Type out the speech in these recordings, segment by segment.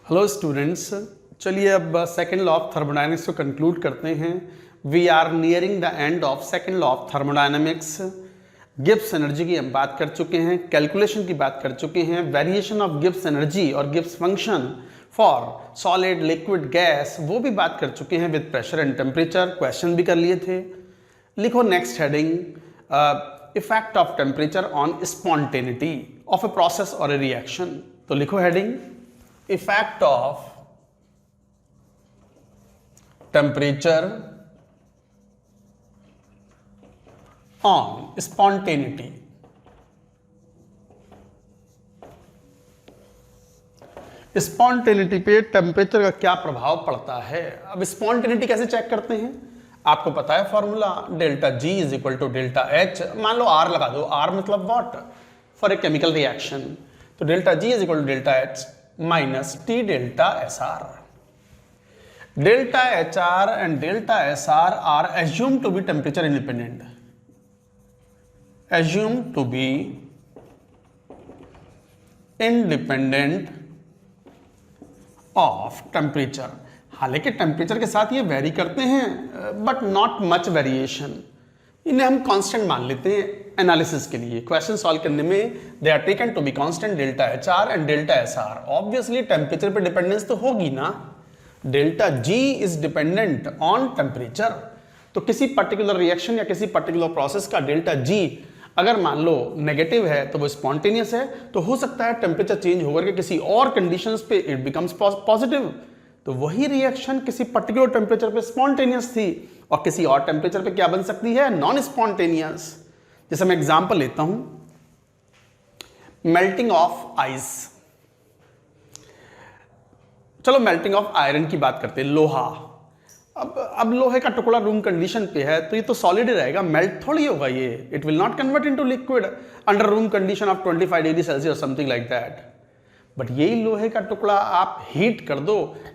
Hello students, चलिए अब second law of thermodynamics को कंक्लूड करते हैं। We are nearing the end of second law of thermodynamics. Gibbs energy की हम बात कर चुके हैं, कैलकुलेशन की बात कर चुके हैं, वेरिएशन ऑफ गिब्स एनर्जी और Gibbs function for solid liquid gas वो भी बात कर चुके हैं with pressure and temperature, question भी कर लिए थे। लिखो next heading, effect of temperature on spontaneity of a process और ए रिएक्शन। तो लिखो heading, effect of temperature on spontaneity। Spontaneity पे टेम्परेचर का क्या प्रभाव पड़ता है। अब स्पॉन्टेनिटी कैसे चेक करते हैं, आपको पता है formula, delta G is equal to delta H. मान लो आर लगा दो, आर मतलब what, for a chemical reaction. तो delta G is equal to delta H minus T delta SR. Delta HR and delta SR are assumed to be temperature independent. Assumed to be independent of temperature. हालांकि temperature के साथ ये very करते हैं, but not much variation. इन्हें हम constant मान लेते हैं एनालिसिस के लिए। क्वेश्चन सॉल्व करने में they are taken to be constant delta H R and delta S R. Obviously temperature पे डिपेंडेंस तो होगी ना, delta G is dependent on temperature. तो किसी पर्टिकुलर रिएक्शन या किसी पर्टिकुलर प्रोसेस का डेल्टा जी अगर मान लो नेगेटिव है तो वो स्पॉन्टेनियस है, तो हो सकता है टेम्परेचर चेंज होकर के किसी और कंडीशंस पे इट बिकम्स पॉजिटिव। तो वही रिएक्शन किसी पर्टिकुलर टेम्परेचर पे स्पॉन्टेनियस थी और किसी और टेम्परेचर पे क्या बन सकती है, नॉन स्पॉन्टेनियस। जैसे मैं एग्जांपल लेता हूं, मेल्टिंग ऑफ आइस। चलो मेल्टिंग ऑफ आयरन की बात करते हैं, लोहा। अब लोहे का टुकड़ा रूम कंडीशन पे है तो ये तो सॉलिड ही रहेगा, मेल्ट थोड़ी होगा ये। It will not convert into liquid under room condition of 25 degree Celsius something like that. But यही लोहे का टुकड़ा आप हीट कर दो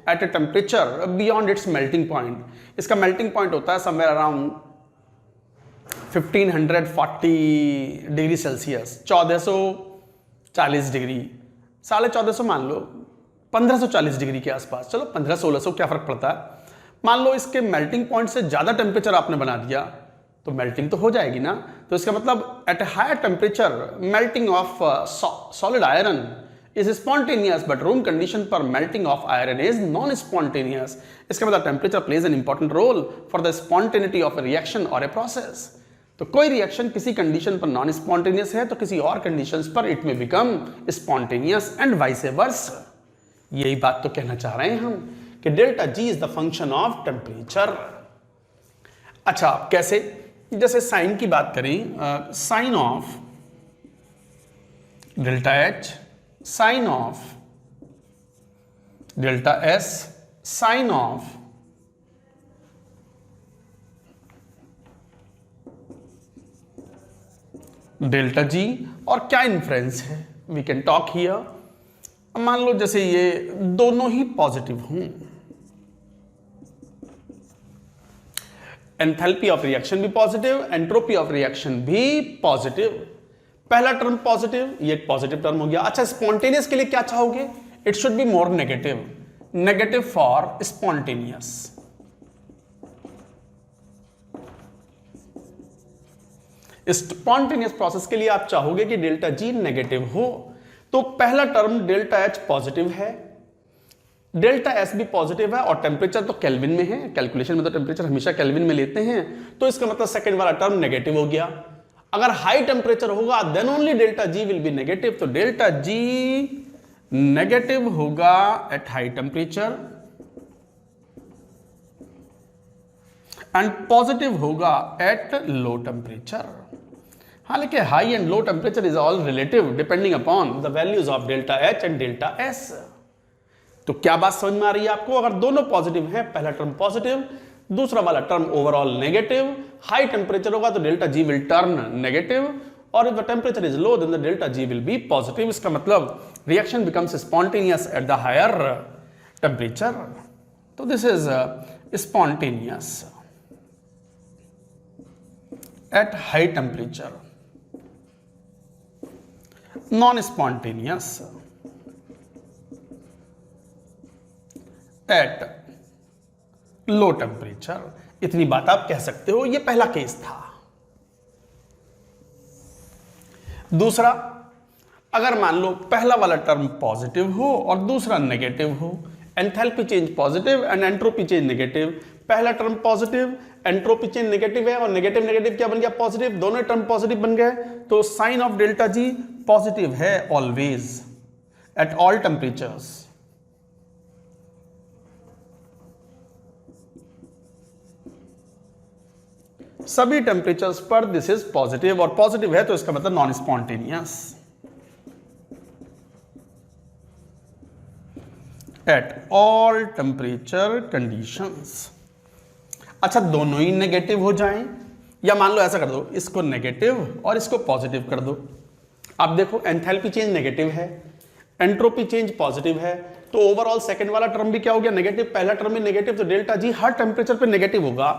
at a temperature beyond its melting point. इसका मेल्टिंग पॉइंट होता है somewhere around 1540 degree Celsius, 1440 degree, 1450 मान लो, 1540 डिग्री के आसपास। चलो 1500-1600 क्या फर्क पड़ता है। मान लो इसके मेल्टिंग पॉइंट से ज्यादा टेम्परेचर आपने बना दिया तो मेल्टिंग तो हो जाएगी ना। तो इसका मतलब at a higher temperature melting of solid iron is spontaneous, but room condition पर melting of iron is non-spontaneous. इसका मतलब temperature plays an important role for the spontaneity of a reaction or a process. तो कोई reaction किसी condition पर non spontaneous है तो किसी और कंडीशंस पर इट में become spontaneous and vice versa. यही बात तो कहना चाह रहे हैं हम कि delta G is the function of temperature. अच्छा, कैसे? जैसे साइन की बात करें, sign of delta H, sign of delta S, sign of delta G, और क्या इन्फ्रेंस है वी कैन टॉक हियर। मान लो जैसे ये दोनों ही पॉजिटिव हों, एंथैल्पी ऑफ रिएक्शन भी पॉजिटिव, एंट्रोपी ऑफ रिएक्शन भी पॉजिटिव। पहला टर्म पॉजिटिव, ये पॉजिटिव टर्म हो गया। अच्छा, स्पॉन्टेनियस के लिए क्या चाहोगे? It should be more negative, negative for spontaneous. Spontaneous process के लिए आप चाहोगे कि डेल्टा जी नेगेटिव हो। तो पहला टर्म डेल्टा एच पॉजिटिव है, डेल्टा एस भी पॉजिटिव है और टेम्परेचर तो केल्विन में है। कैलकुलेशन में तो टेम्परेचर हमेशा केल्विन में लेते हैं, तो इसका मतलब सेकंड वाला टर्म नेगेटिव हो गया। अगर हाई टेम्परेचर होगा then only delta G will be negative. तो डेल्टा जी नेगेटिव होगा at high temperature and positive होगा एट लो टेम्परेचर। हालांकि high and low temperature is all relative depending upon the values of delta H and delta S. तो क्या बात समझ में आ रही है आपको? अगर दोनों पॉजिटिव है, पहला टर्म पॉजिटिव, दूसरा वाला term overall negative, high temperature होगा तो delta G will turn negative, और if the temperature is low then the delta G will be positive. इसका मतलब reaction becomes spontaneous at the higher temperature. तो this is spontaneous at high temperature, non spontaneous at low temperature. इतनी बात आप कह सकते हो, ये पहला केस था। दूसरा, अगर मान लो पहला वाला टर्म पॉजिटिव हो और दूसरा नेगेटिव हो, enthalpy change positive and entropy change negative, पहला term positive, entropy change negative है और नेगेटिव नेगेटिव क्या बन गया, पॉजिटिव, दोनों टर्म पॉजिटिव बन गए, तो sign of delta G positive है ऑलवेज एट ऑल टेम्परेचर्स। सभी टेम्परेचर्स पर दिस इज पॉजिटिव, और पॉजिटिव है तो इसका मतलब non spontaneous at all temperature conditions. अच्छा, दोनों ही नेगेटिव हो जाएं, या मान लो ऐसा कर दो, इसको नेगेटिव और इसको पॉजिटिव कर दो। अब देखो एंथैल्पी चेंज नेगेटिव है, एंट्रोपी चेंज पॉजिटिव है, तो ओवरऑल सेकंड वाला टर्म भी क्या हो गया, नेगेटिव, पहला टर्म भी नेगेटिव, तो डेल्टा जी हर टेम्परेचर पे नेगेटिव होगा।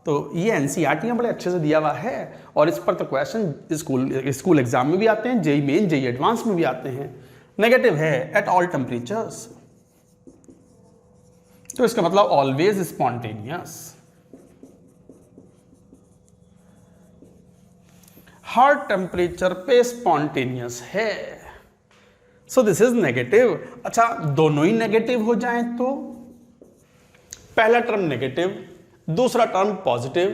तो ये एनसीईआरटी में बड़े अच्छे से दिया हुआ है, और इस पर तो क्वेश्चन स्कूल एग्जाम में भी आते हैं, जेई मेन जेई एडवांस में भी आते हैं। नेगेटिव है एट ऑल टेम्परेचर्स, तो इसका मतलब ऑलवेज स्पॉन्टेनियस, हर टेम्परेचर पे स्पॉन्टेनियस है, सो दिस इज नेगेटिव। अच्छा, दोनों ही नेगेटिव हो जाएं तो पहला टर्म नेगेटिव, दूसरा टर्म पॉजिटिव,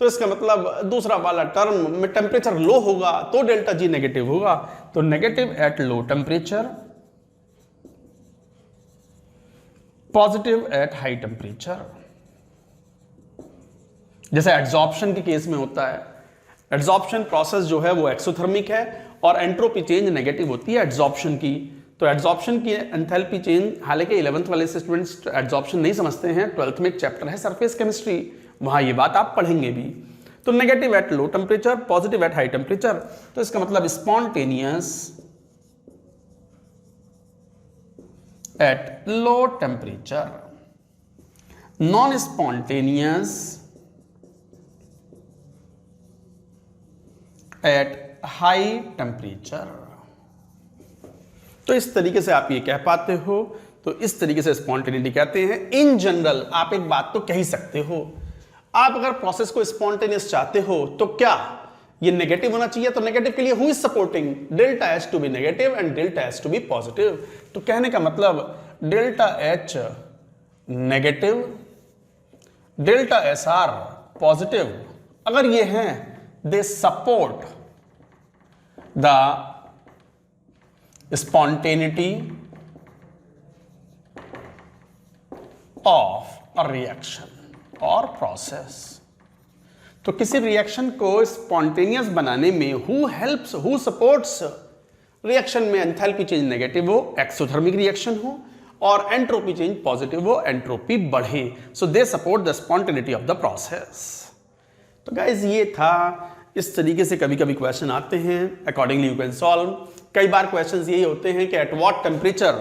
तो इसका मतलब दूसरा वाला टर्म में टेम्परेचर लो होगा तो डेल्टा जी नेगेटिव होगा, तो negative eight low temperature, positive eight high temperature. जैसे एड्सॉर्प्शन के केस में होता है, एड्सॉर्प्शन प्रोसेस जो है वो एक्सोथर्मिक है और एंट्रोपी चेंज नेगेटिव होती है एड्सॉर्प्शन की। तो एड्सॉर्प्शन की एंथैल्पी चेंज, हालांकि 11th वाले स्टूडेंट्स एड्सॉर्प्शन नहीं समझते हैं, 12th में एक चैप्टर है सरफेस केमिस्ट्री, वहां ये बात आप पढ़ेंगे भी। तो negative eight low temperature, positive eight high temperature, तो इसका मतलब spontaneous at low temperature, non spontaneous at high temperature. तो इस तरीके से आप ये कह पाते हो, तो इस तरीके से स्पॉन्टेनिटी कहते हैं। इन जनरल आप एक बात तो कह ही सकते हो, आप अगर प्रोसेस को स्पॉन्टेनियस चाहते हो तो क्या ये नेगेटिव होना चाहिए, तो नेगेटिव के लिए who is supporting, delta H to be negative and delta H to be positive. तो कहने का मतलब delta H negative, delta S are positive, अगर ये हैं they support the spontaneity of a reaction or process। तो किसी रिएक्शन को स्पॉन्टेनियस बनाने में हु सपोर्ट्स रिएक्शन में एंथैल्पी चेंज नेगेटिव हो, एक्सोथर्मिक रिएक्शन हो, और एंट्रोपी चेंज पॉजिटिव हो, एंट्रोपी बढ़े, so they support the spontaneity of the process. तो गाइज ये था, इस तरीके से कभी कभी क्वेश्चन आते हैं, अकॉर्डिंगली यू कैन सॉल्व। कई बार क्वेश्चंस यही होते हैं कि at what temperature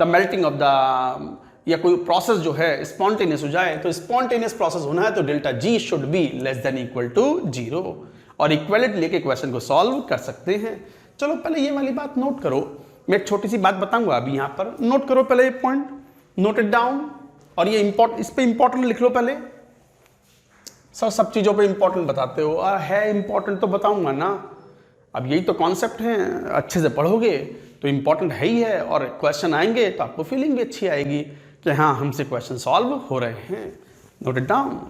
the melting of the, या कोई प्रोसेस जो है स्पॉन्टेनियस हो जाए, तो स्पॉन्टेनियस प्रोसेस होना है तो delta G should be less than equal to 0, और इक्वलिटी लेके क्वेश्चन को सॉल्व कर सकते हैं। चलो पहले ये वाली बात नोट करो, मैं एक छोटी सी बात बताऊंगा अभी यहाँ पर, नोट करो पहले ये पॉइंट, नोट इट डाउन, और ये इस पे इंपॉर्टेंट लिख लो पहले। सर सब चीज़ों पे इंपॉर्टेंट बताते हो, है इंपॉर्टेंट तो बताऊंगा ना, अब यही तो कॉन्सेप्ट है, अच्छे से पढ़ोगे तो इंपॉर्टेंट है ही है, और क्वेश्चन आएंगे तो आपको फीलिंग भी अच्छी आएगी कि हाँ हमसे क्वेश्चन सॉल्व हो रहे हैं। Note it down.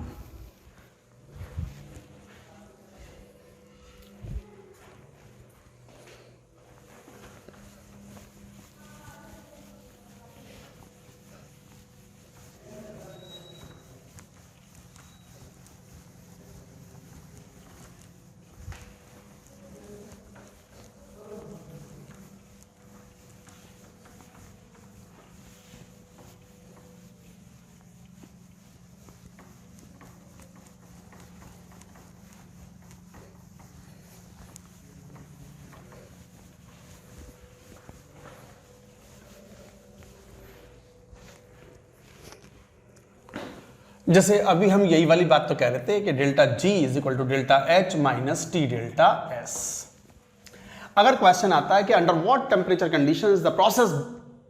जैसे अभी हम यही वाली बात तो कह रहे थे कि delta G is equal to delta H minus T delta S. अगर क्वेश्चन आता है कि under what temperature conditions the process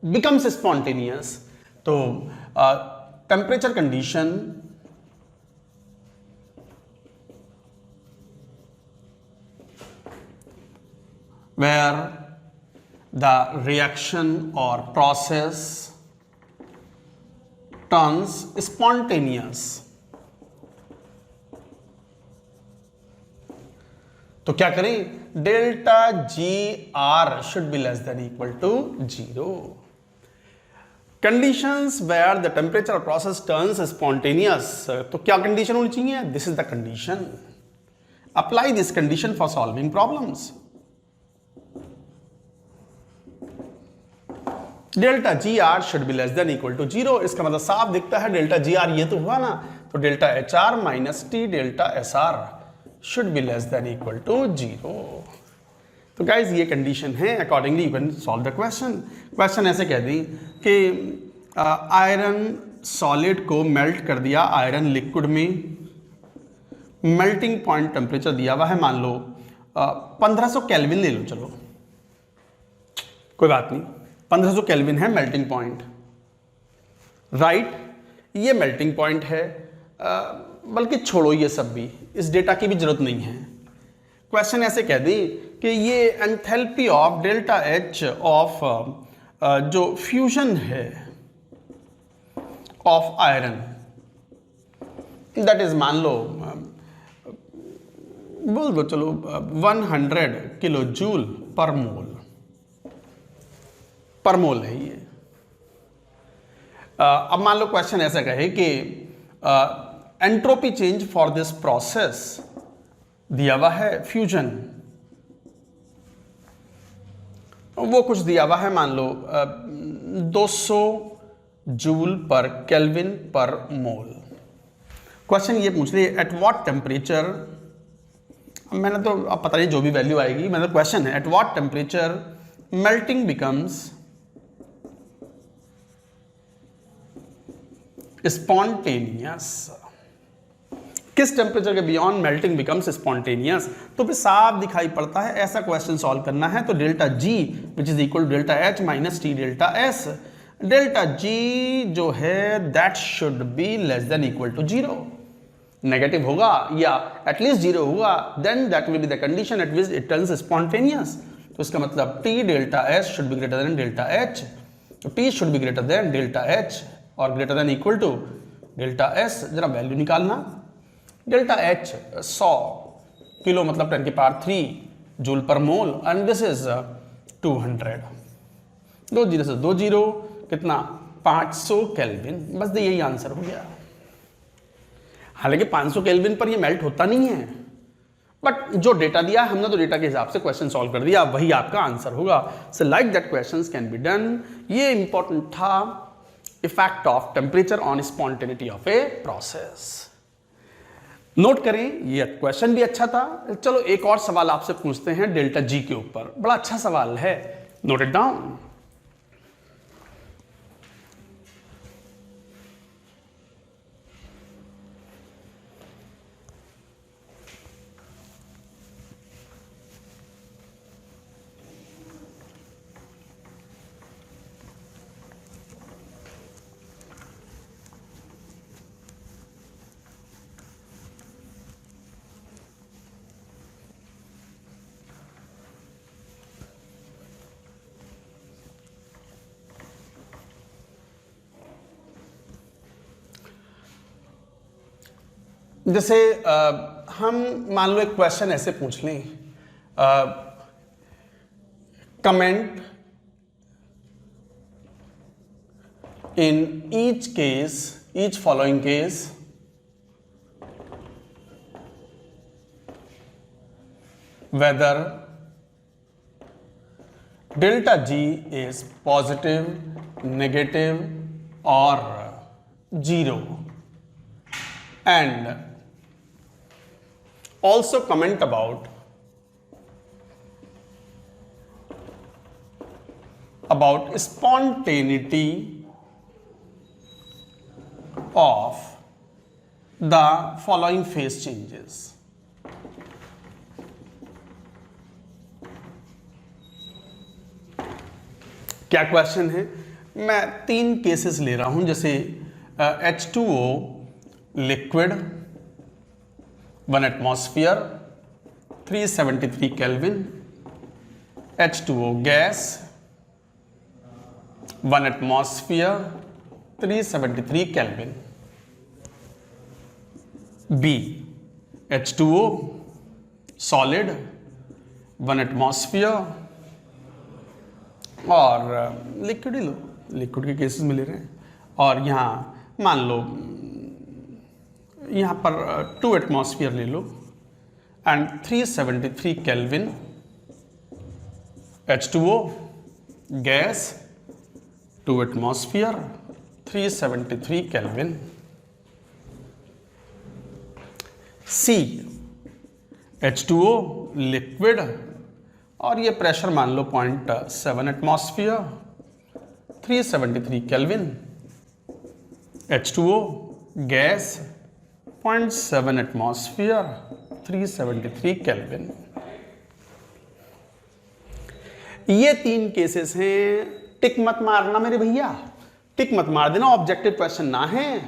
becomes spontaneous, तो temperature condition where the reaction or process turns spontaneous. तो क्या करें, delta G R should be less than equal to 0. Conditions where the temperature process turns spontaneous. तो क्या condition होनी चाहिए, this is the condition. Apply this condition for solving problems. Delta G R should be less than equal to 0. इसका मतलब साफ दिखता है, delta G are ये तो हुआ ना, तो delta H R minus T delta S R should be less than equal to 0. तो गाइज ये कंडीशन है, accordingly you can solve the question. Question ऐसे कह दी कि आयरन सॉलिड को मेल्ट कर दिया आयरन लिक्विड में, मेल्टिंग पॉइंट टेम्परेचर दिया हुआ है, मान लो 1500 केल्विन ले लो, चलो कोई बात नहीं, 1500 केल्विन है मेल्टिंग पॉइंट, राइट. ये मेल्टिंग पॉइंट है, बल्कि छोड़ो ये सब भी, इस डेटा की भी जरूरत नहीं है. क्वेश्चन ऐसे कह दी कि ये enthalpy of delta H of जो फ्यूजन है ऑफ आयरन, दैट इज मान लो बोल दो चलो 100 किलो जूल पर मोल है ये. अब मान लो क्वेश्चन ऐसा कहे कि entropy change for this process दिया हुआ है फ्यूजन, वो कुछ दिया हुआ है, मान लो 200 जूल पर केल्विन पर मोल. क्वेश्चन ये पूछ रही है एट व्हाट टेम्परेचर, मैंने तो अब पता नहीं जो भी वैल्यू आएगी, मतलब क्वेश्चन है at what temperature melting becomes spontaneous. किस टेम्परेचर के बियॉन्ड मेल्टिंग बिकम्स स्पॉन्टेनियस. तो फिर साफ दिखाई पड़ता है, ऐसा क्वेश्चन सॉल्व करना है तो delta G which is equal to delta H minus T delta S. Delta G जो है that should be less than equal to 0. Negative होगा या एटलीस्ट 0 होगा, then that will be the condition at which it turns spontaneous. तो इसका मतलब T delta S should be greater than delta H. तो T should be greater than delta H और greater than equal to delta S. जरा value निकालना. Delta H 100 kilo मतलब 10 की power 3 joule per mole and this is 200. 2 zero से 2 zero कितना 500 kelvin. बस यही आंसर हो गया. हालांकि 500 केल्विन पर ये मेल्ट होता नहीं है, बट जो डेटा दिया हमने तो डेटा के हिसाब से क्वेश्चन सॉल्व कर दिया, वही आपका आंसर होगा. So like that questions can be done. ये इंपॉर्टेंट था, effect of temperature on spontaneity of a process. Note करें ये क्वेश्चन भी अच्छा था. चलो एक और सवाल आपसे पूछते हैं डेल्टा जी के ऊपर, बड़ा अच्छा सवाल है, नोट इट डाउन. जैसे हम मान लो एक क्वेश्चन ऐसे पूछ लें, comment in each following case whether delta G is positive, negative or 0, and also comment about spontaneity of the following phase changes. क्या क्वेश्चन है, मैं 3 केसेस ले रहा हूं. जैसे H2O liquid 1 atmosphere 373 kelvin, H2O gas 1 atmosphere 373 kelvin. B H2O solid 1 atmosphere, और liquid ही लो, liquid के cases में ले रहे हैं, और यहाँ मान लो यहाँ पर 2 एटमॉस्फेयर ले लो and 373 kelvin H2O gas 2 atmosphere 373 kelvin. C H2O liquid, और ये प्रेशर मान लो 0.7 atmosphere 373 kelvin, H2O gas 0.7 atmosphere 373 kelvin. ये 3 केसेस हैं। टिक मत मारना मेरे भैया, टिक मत मार देना, ऑब्जेक्टिव क्वेश्चन ना है,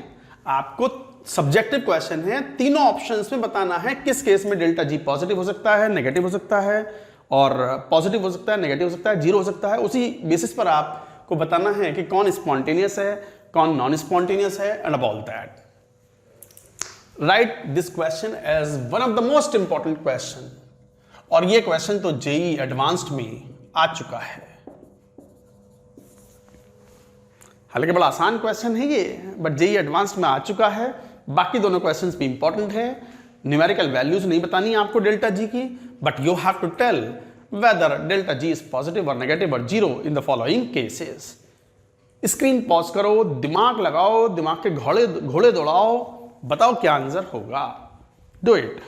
आपको सब्जेक्टिव क्वेश्चन है। तीनों ऑप्शंस में बताना है किस केस में डेल्टा जी पॉजिटिव हो सकता है, नेगेटिव हो सकता है, और पॉजिटिव हो सकता है, नेगेटिव हो सकता है, जीरो हो सकता है। उसी बेसिस पर आपको बताना है कि कौन स्पॉन्टेनियस है, कौन नॉन स्पॉन्टेनियस है, and about that write this question as one of the most important question. और ये क्वेश्चन तो जेई एडवांस्ड में आ चुका है, हालांकि बड़ा आसान क्वेश्चन है ये, बट जेई एडवांस्ड में आ चुका है। बाकी दोनों क्वेश्चंस भी इंपॉर्टेंट है। न्यूमेरिकल वैल्यूज नहीं बतानी है आपको डेल्टा जी की, but you have to tell whether delta G is positive और नेगेटिव और zero in the following cases. Screen pause करो, दिमाग लगाओ, दिमाग के घोड़े दौड़ाओ, बताओ क्या आंसर होगा। Do it.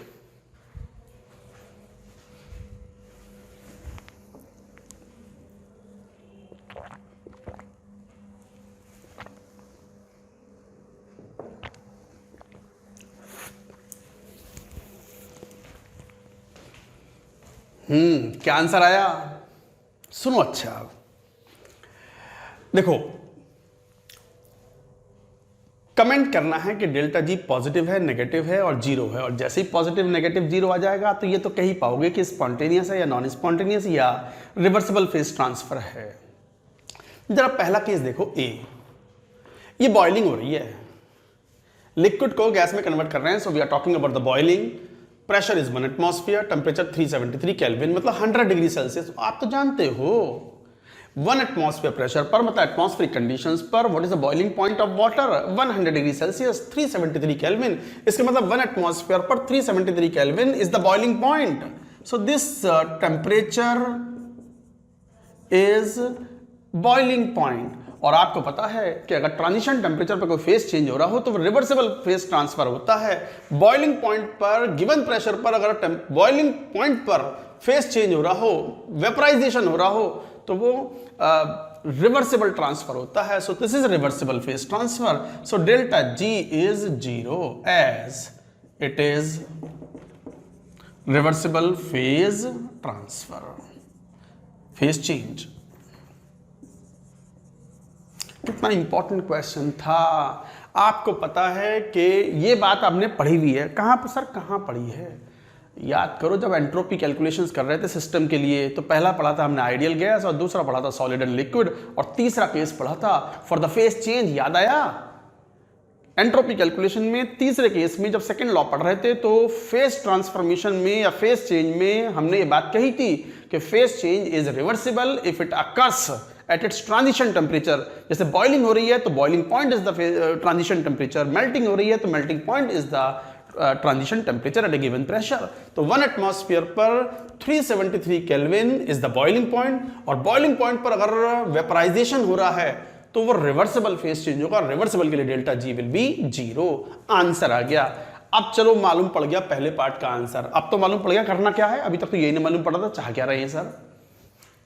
क्या आंसर आया? सुनो अच्छा, देखो कमेंट करना है कि डेल्टा जी पॉजिटिव है, नेगेटिव है और जीरो है, और जैसे ही पॉजिटिव नेगेटिव जीरो आ जाएगा तो ये तो कह ही पाओगे कि स्पॉन्टेनियस है या नॉन स्पॉन्टेनियस या रिवर्सिबल फेज ट्रांसफर है। जरा पहला केस देखो, ए, ये बॉइलिंग हो रही है, लिक्विड को गैस में कन्वर्ट कर रहे हैं, so we are talking about the boiling. Pressure is 1 atmosphere, temperature 373 kelvin, मतलब 100 डिग्री सेल्सियस। आप तो जानते हो 1 एटमॉस्फेयर प्रेशर पर, मतलब एटमॉस्फेरिक कंडीशंस पर, what is the boiling point of water? 100 degree Celsius, 373 kelvin. इसके मतलब 1 एटमॉस्फेयर पर 373 kelvin is the boiling point. So this temperature is boiling point. और आपको पता है कि अगर ट्रांजिशन टेम्परेचर पर कोई फेज चेंज हो रहा हो तो वो रिवर्सिबल फेज ट्रांसफर होता है। बॉइलिंग पॉइंट पर गिवन प्रेशर पर अगर बॉइलिंग पॉइंट पर फेज चेंज हो रहा हो, वेपराइजेशन हो रहा हो, तो वो रिवर्सिबल ट्रांसफर होता है। So this is reversible phase transfer. So delta G is zero as it is reversible phase transfer, phase change. कितना इंपॉर्टेंट क्वेश्चन था। आपको पता है कि ये बात आपने पढ़ी हुई है, कहाँ पर सर, कहाँ पढ़ी है? याद करो, जब एंट्रोपी कैलकुलेशंस कर रहे थे सिस्टम के लिए तो पहला पढ़ा था हमने आइडियल गैस, और दूसरा पढ़ा था सॉलिड एंड लिक्विड, और तीसरा केस पढ़ा था फॉर द फेज चेंज। याद आया? एंट्रोपी कैलकुलेशन में तीसरे केस में जब सेकंड लॉ पढ़ रहे थे तो फेज ट्रांसफॉर्मेशन में या फेज चेंज में हमने ये बात कही थी कि phase change is reversible if it occurs at its transition temperature. जैसे बॉइलिंग हो रही है तो boiling point is the transition temperature, melting हो रही है तो melting point is the transition temperature at A given pressure. तो 1 एटमॉस्फेयर पर 373 kelvin is the boiling point, और बॉइलिंग पॉइंट पर अगर वेपराइजेशन हो रहा है तो वो रिवर्सिबल फेज चेंज होगा। रिवर्सिबल के लिए delta G will be zero. Answer आ गया। अब चलो मालूम पड़ गया पहले पार्ट का आंसर। अब तो मालूम पड़ गया करना क्या है, अभी तक तो यही नहीं मालूम पड़ा था चाह क्या रहे हैं सर।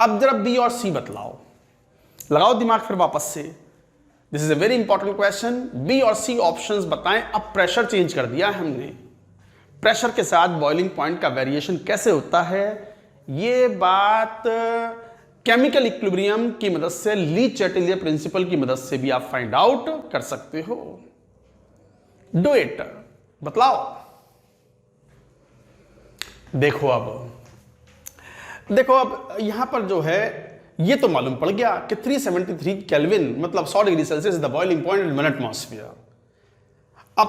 अब जरा बी और सी बतलाओ, लगाओ दिमाग फिर वापस से। This is a very important question. B और सी ऑप्शंस बताएं। अब प्रेशर चेंज कर दिया हमने, प्रेशर के साथ बॉइलिंग पॉइंट का वेरिएशन कैसे होता है, ये बात केमिकल इक्विलिब्रियम की मदद से, ली चैटलियर प्रिंसिपल की मदद से भी आप फाइंड आउट कर सकते हो। डू इट, बतलाओ। देखो अब यहां पर जो है ये तो मालूम पड़ गया कि 373 केल्विन मतलब 100 degree Celsius is the boiling point in one atmosphere. अब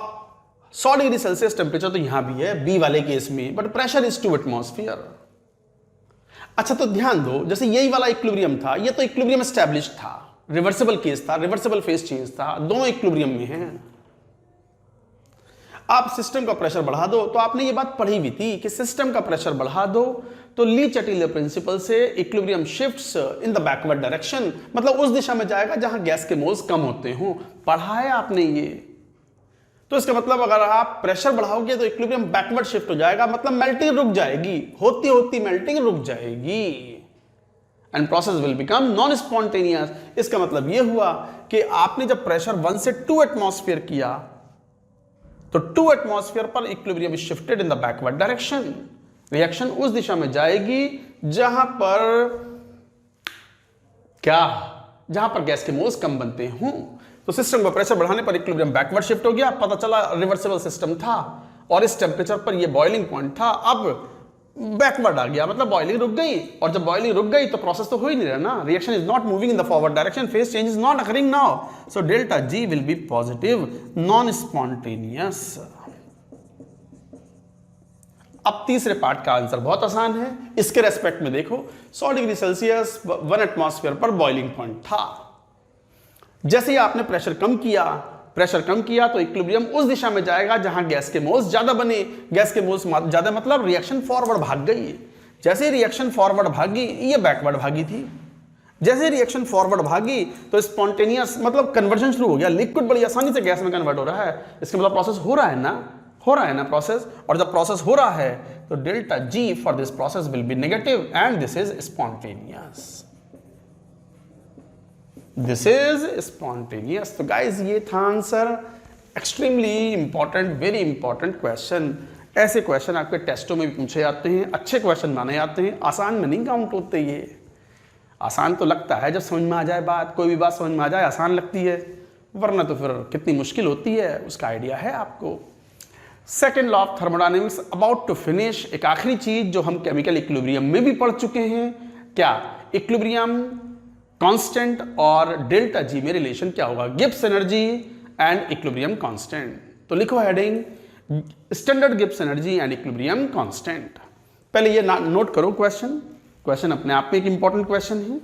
100 डिग्री सेल्सियस टेम्परेचर तो यहां भी है बी वाले केस में, बट प्रेशर इज 2 एटमॉस्फेयर। अच्छा तो ध्यान दो, जैसे यही वाला इक्विलिब्रियम था, ये तो इक्विलिब्रियम एस्टैब्लिश था, रिवर्सिबल केस था, रिवर्सिबल फेज चेंज था, दोनों इक्विलिब्रियम में हैं। आप सिस्टम का प्रेशर बढ़ा दो, तो आपने ये बात पढ़ी भी थी कि सिस्टम का प्रेशर बढ़ा दो तो ली चैटलियर प्रिंसिपल से equilibrium shifts in the backward direction, मतलब उस दिशा में जाएगा जहां गैस के मोल्स कम होते हो। पढ़ा है आपने ये। तो इसका मतलब अगर आप प्रेशर बढ़ाओगे तो इक्विलिब्रियम बैकवर्ड शिफ्ट हो जाएगा, मतलब मेल्टिंग रुक जाएगी, होती होती मेल्टिंग रुक जाएगी and process will become non spontaneous. इसका मतलब यह हुआ कि आपने जब प्रेशर 1 से 2 एटमॉस्फेयर किया तो 2 एटमॉस्फेयर पर equilibrium shifted in the backward direction. Reaction उस दिशा में जाएगी जहां पर गैस के मोल्स कम बनते हों। तो सिस्टम का प्रेशर बढ़ाने पर इक्विलिब्रियम बैकवर्ड शिफ्ट हो गया, पता चला रिवर्सिबल सिस्टम था और इस टेम्परेचर पर ये बॉइलिंग पॉइंट था, अब बैकवर्ड आ गया, मतलब बॉइलिंग रुक गई। और जब बॉइलिंग रुक गई तो प्रोसेस तो हो ही नहीं रहा ना, reaction is not moving in the forward direction, phase change is not occurring now, so delta G will be positive, non spontaneous. अब तीसरे पार्ट का आंसर बहुत आसान है। इसके रेस्पेक्ट में देखो, 100 डिग्री सेल्सियस 1 एटमॉस्फेयर पर बॉइलिंग पॉइंट था। जैसे ही आपने प्रेशर कम किया तो इक्विलिब्रियम उस दिशा में जाएगा जहां गैस के मोल्स ज्यादा बने। गैस के मोल्स ज्यादा मतलब रिएक्शन फॉरवर्ड भाग गई। जैसे रिएक्शन फॉरवर्ड भागी, ये बैकवर्ड भागी थी। जैसे रिएक्शन फॉरवर्ड भागी तो स्पॉन्टेनियस मतलब कन्वर्जन शुरू हो गया, लिक्विड बड़ी आसानी से गैस में कन्वर्ट हो रहा है। इसका मतलब प्रोसेस हो रहा है ना प्रोसेस। और जब प्रोसेस हो रहा है तो delta ji for this process will be negative and this is spontaneous. This is spontaneous. तो गाइज ये था answer. Extremely important, very important question. ऐसे क्वेश्चन आपके टेस्टों में भी पूछे जाते हैं, अच्छे क्वेश्चन माने जाते हैं, आसान में नहीं काउंट होते। ये आसान तो लगता है जब समझ में आ जाए बात, कोई भी बात समझ में आ जाए आसान लगती है, वरना तो फिर कितनी मुश्किल होती है उसका आइडिया है आपको। Second law of thermodynamics about to finish. एक आखिरी चीज जो हम केमिकल इक्विलिब्रियम में भी पढ़ चुके हैं, क्या इक्विलिब्रियम कांस्टेंट और डेल्टा जी में रिलेशन क्या होगा, Gibbs energy and equilibrium constant. तो लिखो heading standard Gibbs energy and equilibrium constant. पहले ये नोट करो, क्वेश्चन अपने आप में एक इंपॉर्टेंट क्वेश्चन है।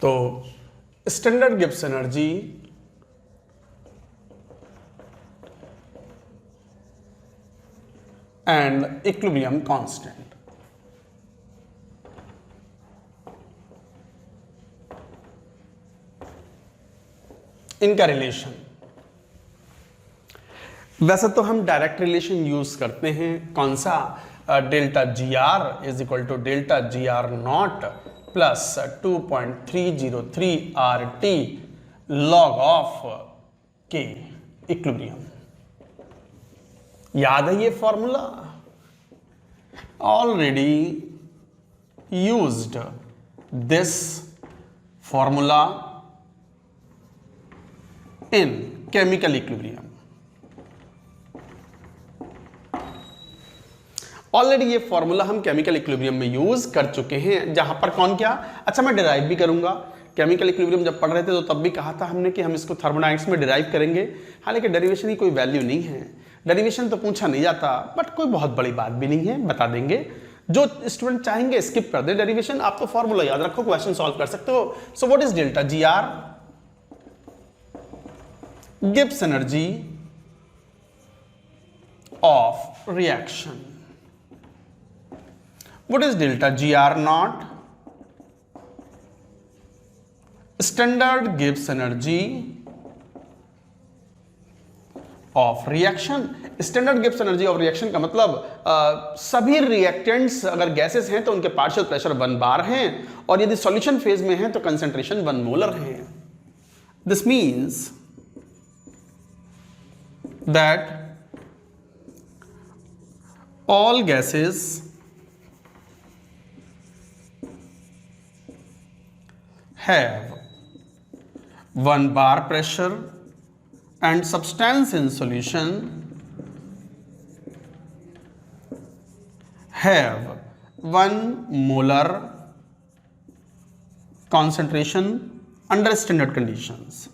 तो standard Gibbs energy and equilibrium constant, इनका रिलेशन। वैसे तो हम डायरेक्ट रिलेशन यूज करते हैं, कौन सा, delta G R is equal to delta G R naught plus 2.303 R T log of K equilibrium. याद है ये formula, already used this formula in chemical equilibrium. Already ये फॉर्मूला हम केमिकल इक्विलिब्रियम में यूज कर चुके हैं, जहां पर कौन क्या, अच्छा मैं डिराइव भी करूंगा। केमिकल इक्विलिब्रियम जब पढ़ रहे थे तो तब भी कहा था हमने कि हम इसको थर्मोडायनेमिक्स में डिराइव करेंगे। हालांकि डेरिवेशन की कोई वैल्यू नहीं है, डेरिवेशन तो पूछा नहीं जाता, बट कोई बहुत बड़ी बात भी नहीं है, बता देंगे। जो स्टूडेंट चाहेंगे स्किप कर दे डेरिवेशन, आप तो फॉर्मूला याद रखो, क्वेश्चन सॉल्व कर सकते हो। So what is delta G R, Gibbs energy of reaction. What is delta GR naught? Standard Gibbs energy of reaction. Standard Gibbs energy of reaction का मतलब सभी रिएक्टेंट्स अगर गैसेस हैं तो उनके पार्शियल प्रेशर 1 बार हैं, और यदि सॉल्यूशन फेज में हैं तो कंसंट्रेशन 1 मोलर है। This means that all gases have 1 bar pressure and substance in solution have 1 molar concentration under standard conditions.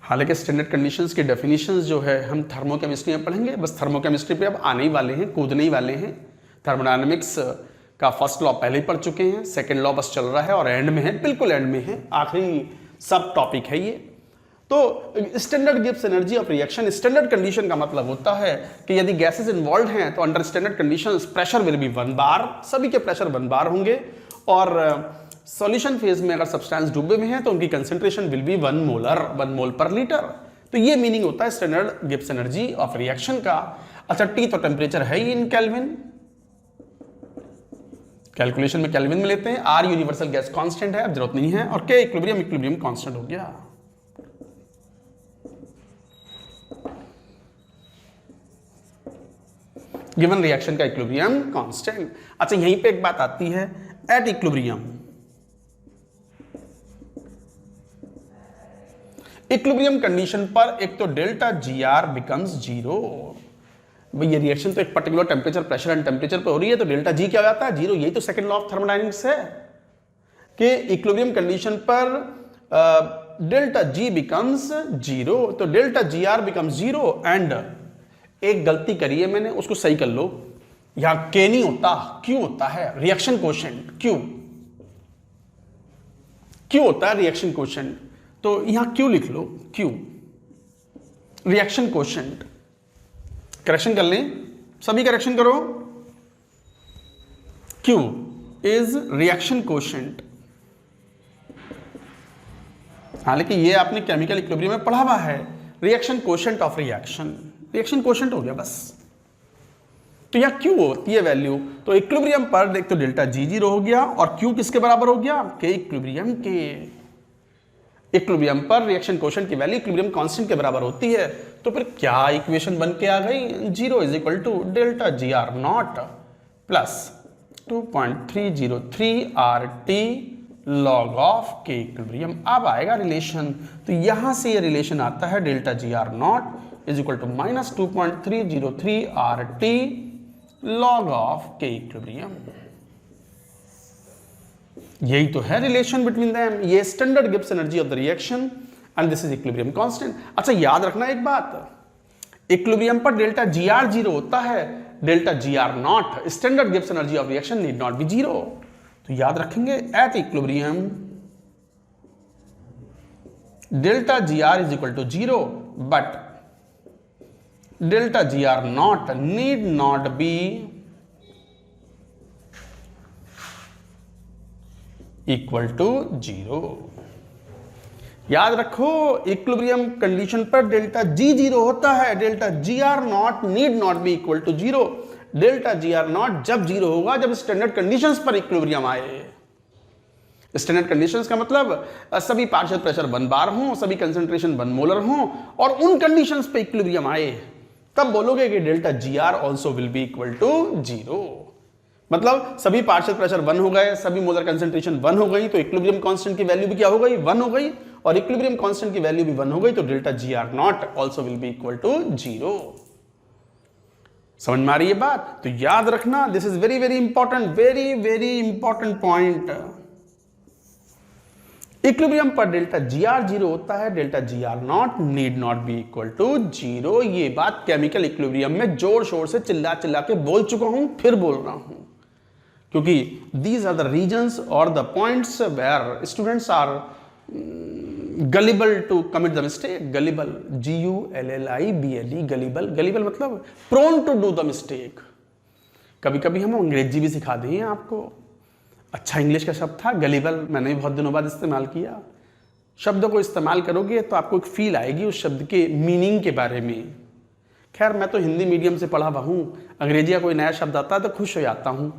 हालांकि स्टैंडर्ड कंडीशंस की डेफिनेशंस जो है हम थर्मोकेमिस्ट्री में पढ़ेंगे, बस थर्मोकेमिस्ट्री पे अब आने ही वाले हैं, कूदने ही वाले हैं। थर्मोडायनामिक्स का फर्स्ट लॉ पहले ही पढ़ चुके हैं, सेकंड लॉ बस चल रहा है और एंड में है, बिल्कुल एंड में है, आखिरी सब टॉपिक है ये। तो standard Gibbs energy of reaction, standard condition का मतलब होता है कि यदि गैसेस इन्वॉल्व हैं तो under standard conditions pressure will be 1 बार, सभी के प्रेशर 1 बार होंगे, और सॉल्यूशन फेज में अगर सब्सटेंस डूबे में है तो उनकी कंसंट्रेशन विल बी 1 मोल पर लीटर। तो ये मीनिंग होता है standard Gibbs energy of reaction का। अच्छा, टी तो टेम्परेचर है ही इन केल्विन, कैलकुलेशन में केल्विन में लेते हैं। आर यूनिवर्सल गैस कांस्टेंट है, अब जरूरत नहीं है, और के इक्विलिब्रियम कांस्टेंट हो गया। गिवन रिएक्शन का इक्विलिब्रियम कांस्टेंट। अच्छा, यहीं पे एक बात आती है, एट इक्विलिब्रियम कंडीशन पर एक तो डेल्टा जी आर बिकम्स 0। भाई ये रिएक्शन तो एक particular temperature, pressure and temperature पे हो रही है, तो डेल्टा जी क्या हो जाता है? 0। यही तो सेकंड लॉ ऑफ थर्मोडायनेमिक्स है कि इक्विलिब्रियम कंडीशन पर डेल्टा जी बिकम्स 0, तो delta G R becomes 0। And एक गलती करी है मैंने, उसको सही कर लो। यहां के नहीं होता, क्यू होता है, रिएक्शन कोशेंट क्यू होता है रिएक्शन कोशेंट, तो यहां क्यू लिख लो, क्यू रिएक्शन कोशेंट। करेक्शन कर लें, सभी करेक्शन करो। Q is reaction quotient. हालांकि ये आपने केमिकल इक्विलिब्रियम में पढ़ा हुआ है, reaction quotient of reaction quotient हो गया बस। तो यहां क्यू होती है वैल्यू, तो इक्विलिब्रियम पर देख तो डेल्टा जी 0 हो गया, और क्यू किसके बराबर हो गया? के इक्विलिब्रियम के। इक्विलिब्रियम पर रिएक्शन कोशेंट की वैल्यू इक्विलिब्रियम कांस्टेंट के बराबर होती है, तो फिर क्या इक्वेशन बन के आ गई? 0 is equal to delta G R naught plus 2.303 R T log of K equilibrium. अब आएगा रिलेशन, तो यहां से ये रिलेशन आता है delta G R naught is equal to minus 2.303 R T log of K equilibrium. यही तो है रिलेशन बिटवीन देम। ये standard Gibbs energy of the reaction and this is equilibrium constant. अच्छा, याद रखना एक बात, इक्विलिब्रियम पर डेल्टा जी आर 0 होता है, delta G R naught standard Gibbs energy of reaction need not be 0। तो याद रखेंगे at equilibrium delta G R is equal to 0, but delta G R naught need not be equal to 0। याद रखो, equilibrium condition पर delta G 0 होता है, delta G R naught need not be equal to 0। Delta G R naught जब 0 होगा जब standard conditions पर equilibrium आए। स्टैंडर्ड कंडीशंस का मतलब सभी पार्शियल प्रेशर 1 बार हों, सभी कंसंट्रेशन 1 मोलर हों, और उन कंडीशंस पे इक्विलिब्रियम आए, तब बोलोगे कि delta G R also will be equal to 0। मतलब सभी पार्शियल प्रेशर 1 हो गए, सभी मोलर कंसंट्रेशन 1 हो गई, तो इक्विलिब्रियम कांस्टेंट की वैल्यू भी क्या हो गई? 1 हो गई, और इक्विलिब्रियम कांस्टेंट की वैल्यू भी 1 हो गई, तो delta G R naught also will be equal to 0। समझ में आ रही है बात? तो याद रखना, this is very very important, very very important point. Equilibrium पर डेल्टा जी आर 0 होता है, delta G R naught need not be equal to 0। ये बात केमिकल इक्विलिब्रियम में जोर शोर से चिल्ला चिल्ला के बोल चुका हूं, फिर बोल रहा हूं, क्योंकि these are the regions or the points where students are gullible to commit the mistake. Gullible, G-U-L-L-I-B-L-E, gullible मतलब prone to do the mistake. कभी कभी हम अंग्रेजी भी सिखा दें आपको। अच्छा इंग्लिश का शब्द था गलीबल, मैंने भी बहुत दिनों बाद इस्तेमाल किया। शब्दों को इस्तेमाल करोगे तो आपको एक फील आएगी उस शब्द के मीनिंग के बारे में। खैर मैं तो हिंदी मीडियम से पढ़ा हुआ हूँ, अंग्रेजी का कोई नया शब्द आता है तो खुश हो जाता हूँ।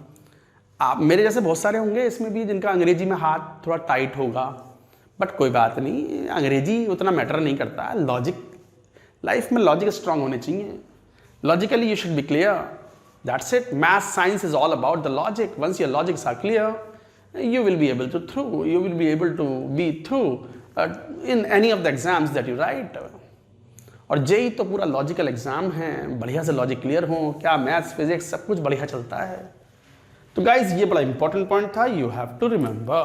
आप मेरे जैसे बहुत सारे होंगे इसमें भी जिनका अंग्रेजी में हाथ थोड़ा टाइट होगा, बट कोई बात नहीं, अंग्रेजी उतना मैटर नहीं करता। लॉजिक, लाइफ में लॉजिक स्ट्रांग होने चाहिए। Logically you should be clear, that's it. Math science is all about the logic. Once your logics are clear you will be able to be through in any of the exams that you write। और JEE तो पूरा logical exam है, बढ़िया से logic clear हो, क्या maths physics सब कुछ बढ़िया चलता है। तो गाइज ये बड़ा इंपॉर्टेंट पॉइंट था, यू हैव टू रिमेंबर।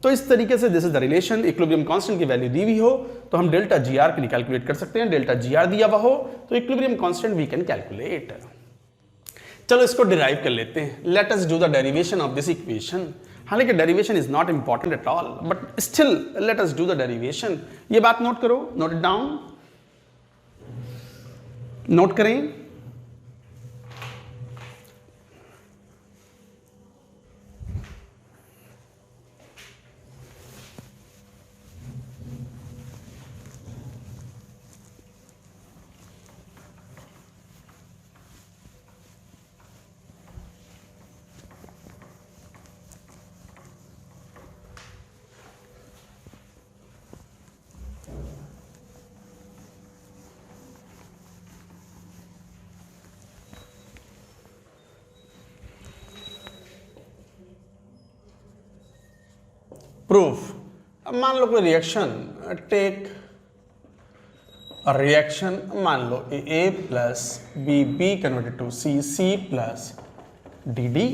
तो इस तरीके से this is the relation. Equilibrium constant की वैल्यू दी हुई हो तो हम डेल्टा जी आर के लिए कैलकुलेट कर सकते हैं। डेल्टा जी आर दिया हुआ हो तो equilibrium constant we can calculate. चलो इसको डिराइव कर लेते हैं। Let us do the derivation of this equation. हालांकि derivation is not important at all, but still let us do the derivation. ये बात नोट करो, नोट इट डाउन, नोट करें। प्रूफ। अब मान लो कोई रिएक्शन, टेक रिएक्शन, मान लो A plus B converted to C plus D.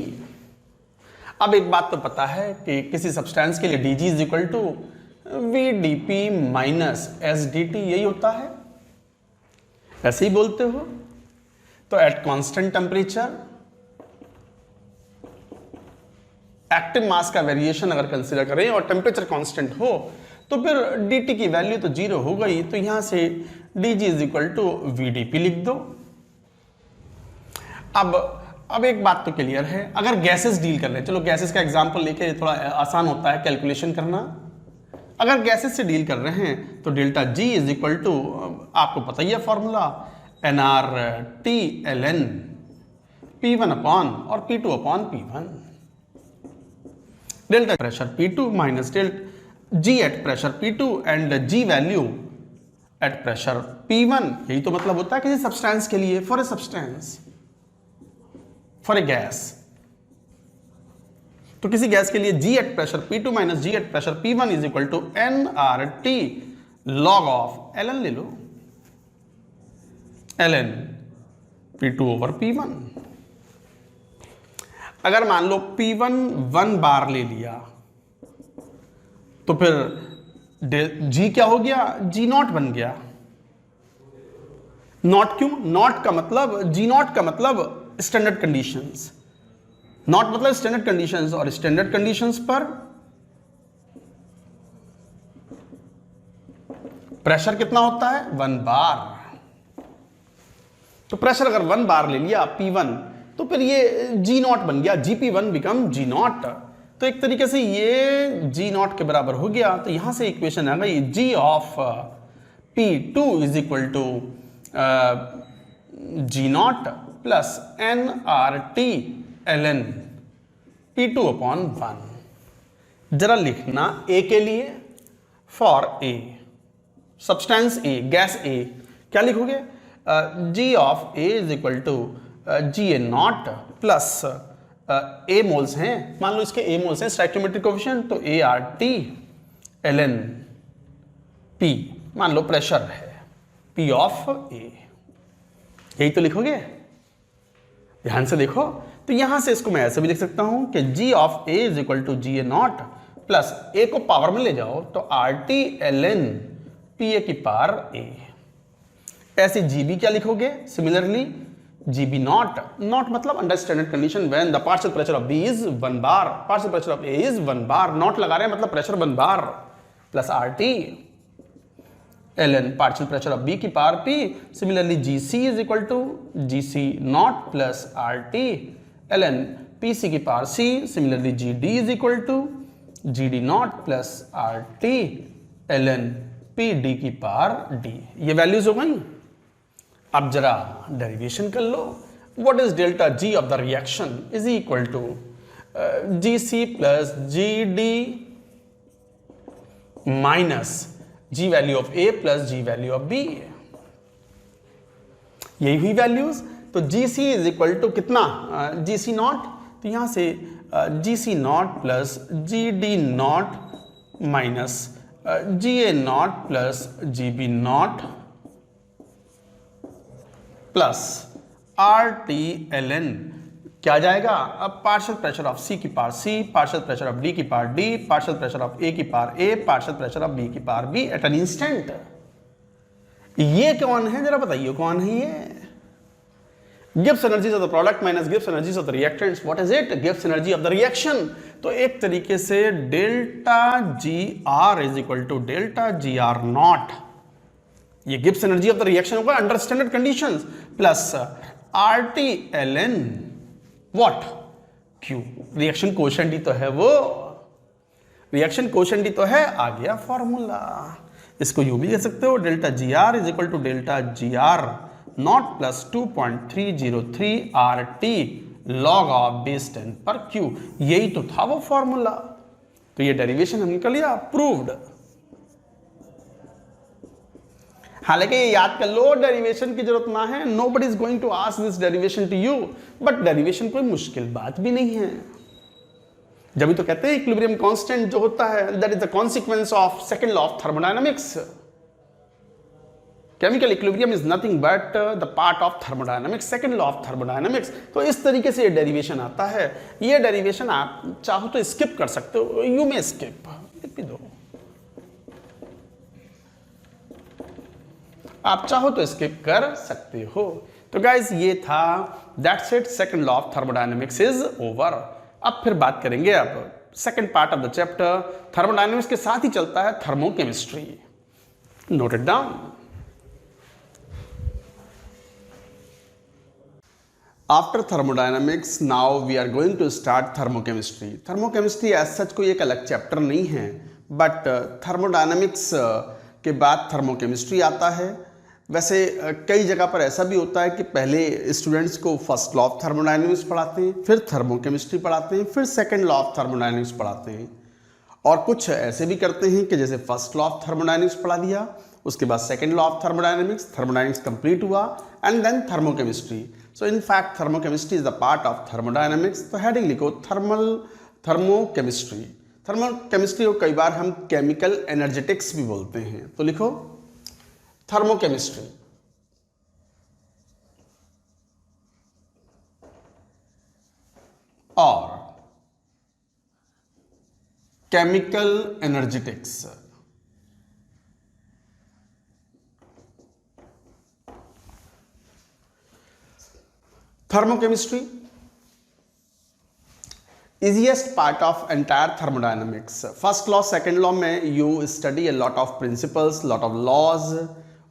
अब एक बात तो पता है कि किसी सब्सटेंस के लिए D G is equal to V D P minus S D T, यही होता है, ऐसे ही बोलते हो। तो at constant temperature active mass का वेरिएशन अगर कंसीडर करें और टेम्परेचर कांस्टेंट हो तो फिर dt की वैल्यू तो जीरो हो गई, तो यहां से dg is equal to vdp लिख दो। अब एक बात तो क्लियर है, अगर गैसेस डील कर रहे हैं, चलो गैसेस का एग्जांपल लेके थोड़ा आसान होता है कैलकुलेशन करना। अगर गैसेस से डील कर रहे हैं तो delta g is equal to, आपको पता ही है फॉर्मूला, nRT/ln P1 अपॉन और P2 upon P1। Delta pressure P2 minus delta G at pressure P2 and G value eight pressure P1। यही तो मतलब होता है किसी सब्सटेंस के लिए, for a substance, for a gas. तो किसी गैस के लिए G at pressure P2 minus G at pressure P1 is equal to nRT log of ln ले लो, ln P2 ओवर P1। अगर मान लो P1 1 बार ले लिया तो फिर G क्या हो गया, G नॉट बन गया। नॉट क्यों, नॉट का मतलब, G नॉट का मतलब स्टैंडर्ड कंडीशंस, नॉट मतलब स्टैंडर्ड कंडीशंस, और स्टैंडर्ड कंडीशंस पर प्रेशर कितना होता है, 1 बार। तो प्रेशर अगर 1 बार ले लिया P1 तो फिर ये G नॉट बन गया, GP1 बिकम G नॉट। तो एक तरीके से ये G नॉट के बराबर हो गया। तो यहां से इक्वेशन आ गई G of P2 is equal to G naught plus nRT/ln P2 upon 1। जरा लिखना A के लिए, for A substance A, gas A, क्या लिखोगे, G of A is equal to Ga naught plus A moles हैं, मान लो इसके A मोल्स हैं, स्टोइकियोमेट्रिक कोएफिशिएंट, तो ART/ln P, मान लो प्रेशर है P ऑफ A, यही तो लिखोगे, ध्यान से देखो। तो यहां से इसको मैं ऐसे भी लिख सकता हूं कि G of A is equal to Ga naught plus A को पावर में ले जाओ तो RT/ln PA की पावर A। ऐसे GB क्या लिखोगे, सिमिलरली GB नॉट, नॉट मतलब under standard condition when the partial pressure of B is 1 bar, partial pressure of A is 1 bar, naught लगा रहे हैं मतलब pressure 1 bar, plus RT ln partial pressure of B की power P। Similarly GC is equal to GC naught plus RT ln PC की power C, similarly GD is equal to GD naught plus RT ln PD की power D। ये values हो गई। अब जरा derivation कर लो। What is delta G of the reaction is equal to GC plus GD minus G value of A plus G value of B। यही हुई वैल्यूज। तो GC इज इक्वल टू कितना, GC नॉट, तो यहां से GC naught plus GD naught minus GA naught plus GB naught plus RT ln क्या जाएगा, अब पार्शियल प्रेशर ऑफ C की power C, partial pressure of D की power D, partial pressure of A की power A, partial pressure of B की power B at an instant. ये कौन है जरा बताइए, कौन है ये? Gibbs energies of the product minus Gibbs energies of the reactants, what is it? Gibbs energy of the reaction। तो एक तरीके से delta GR is equal to delta GR naught, ये Gibbs energy of the reaction होगा under standard conditions, plus RT ln what, Q। Reaction quotient ही तो है वो, रिएक्शन कोशेंट ही तो है। आ गया फॉर्मूला। इसको यूं भी कह सकते हो, delta GR is equal to delta GR naught plus 2.303 RT log of base 10 पर Q। यही तो था वो फॉर्मूला। तो ये डेरिवेशन हमने कर लिया, प्रूव्ड। हालांकि ये याद कर लो, डेरिवेशन की जरूरत ना है, nobody is going to ask this derivation to you, but derivation कोई मुश्किल बात भी नहीं है। जब भी तो कहते हैं इक्विलिब्रियम कांस्टेंट जो होता है that is the consequence of second law of thermodynamics. Chemical equilibrium is nothing but the part of thermodynamics, second law of thermodynamics. तो इस तरीके से ये डेरिवेशन आता है। ये डेरिवेशन आप चाहो तो स्किप कर सकते हो, यू में स्किप लिख भी दो, आप चाहो तो स्किप कर सकते हो। तो गाइज ये था, that's it, second law of thermodynamics is over. अब फिर बात करेंगे अब second part of the chapter. Thermodynamics के साथ ही चलता है thermochemistry. Note it down. After thermodynamics now we are going to start thermochemistry. Thermochemistry as such कोई एक अलग चैप्टर नहीं है, बट थर्मोडायनामिक्स के बाद थर्मोकेमिस्ट्री आता है। वैसे कई जगह पर ऐसा भी होता है कि पहले स्टूडेंट्स को फर्स्ट लॉ ऑफ थर्मोडायनामिक्स पढ़ाते हैं, फिर थर्मोकेमिस्ट्री पढ़ाते हैं, फिर सेकंड लॉ ऑफ थर्मोडायनामिक्स पढ़ाते हैं। और कुछ ऐसे भी करते हैं कि जैसे फर्स्ट लॉ ऑफ थर्मोडायनामिक्स पढ़ा दिया, उसके बाद second law of thermodynamics complete हुआ, and then thermochemistry. So in fact thermochemistry is the part of thermodynamics. तो हेडिंग लिखो थर्मोकेमिस्ट्री। थर्मोकेमिस्ट्री को कई बार हम केमिकल एनर्जेटिक्स भी बोलते हैं। तो लिखो थर्मोकेमिस्ट्री। और chemical energetics. Thermochemistry easiest part of entire thermodynamics. First law, second law में you study a lot of principles, lot of laws,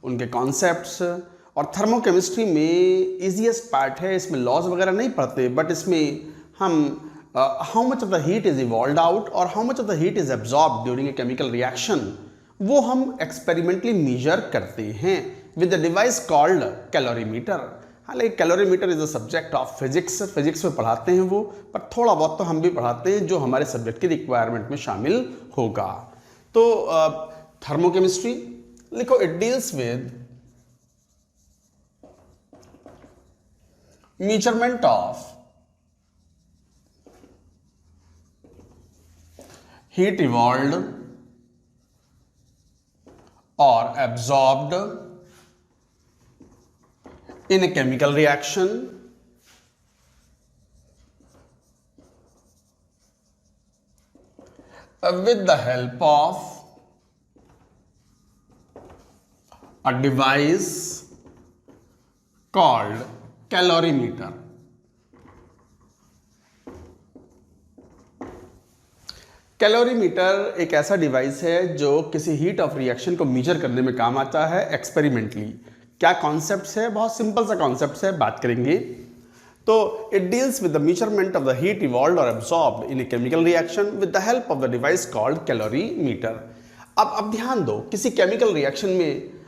उनके concepts। और थर्मोकेमिस्ट्री में easiest part है, इसमें laws वगैरह नहीं पढ़ते, बट इसमें हम how much of the heat is evolved out और how much of the heat is absorbed during a chemical reaction, वो हम experimentally measure करते हैं with the device called calorimeter। हालांकि calorimeter is a subject of physics, physics में पढ़ाते हैं वो, पर थोड़ा बहुत तो हम भी पढ़ाते हैं जो हमारे सब्जेक्ट की रिक्वायरमेंट में शामिल होगा। तो थर्मोकेमिस्ट्री लिखो, it deals with measurement of heat evolved और absorbed in a chemical reaction with the help of a device called calorimeter। Calorimeter एक ऐसा डिवाइस है जो किसी हीट ऑफ रिएक्शन को मेजर करने में काम आता है एक्सपेरिमेंटली। क्या कॉन्सेप्ट्स है, बहुत सिंपल सा कॉन्सेप्ट है, बात करेंगे। तो it deals with the measurement of the heat evolved और absorbed in a chemical reaction with the help of the device called calorimeter. अब ध्यान दो, किसी केमिकल रिएक्शन में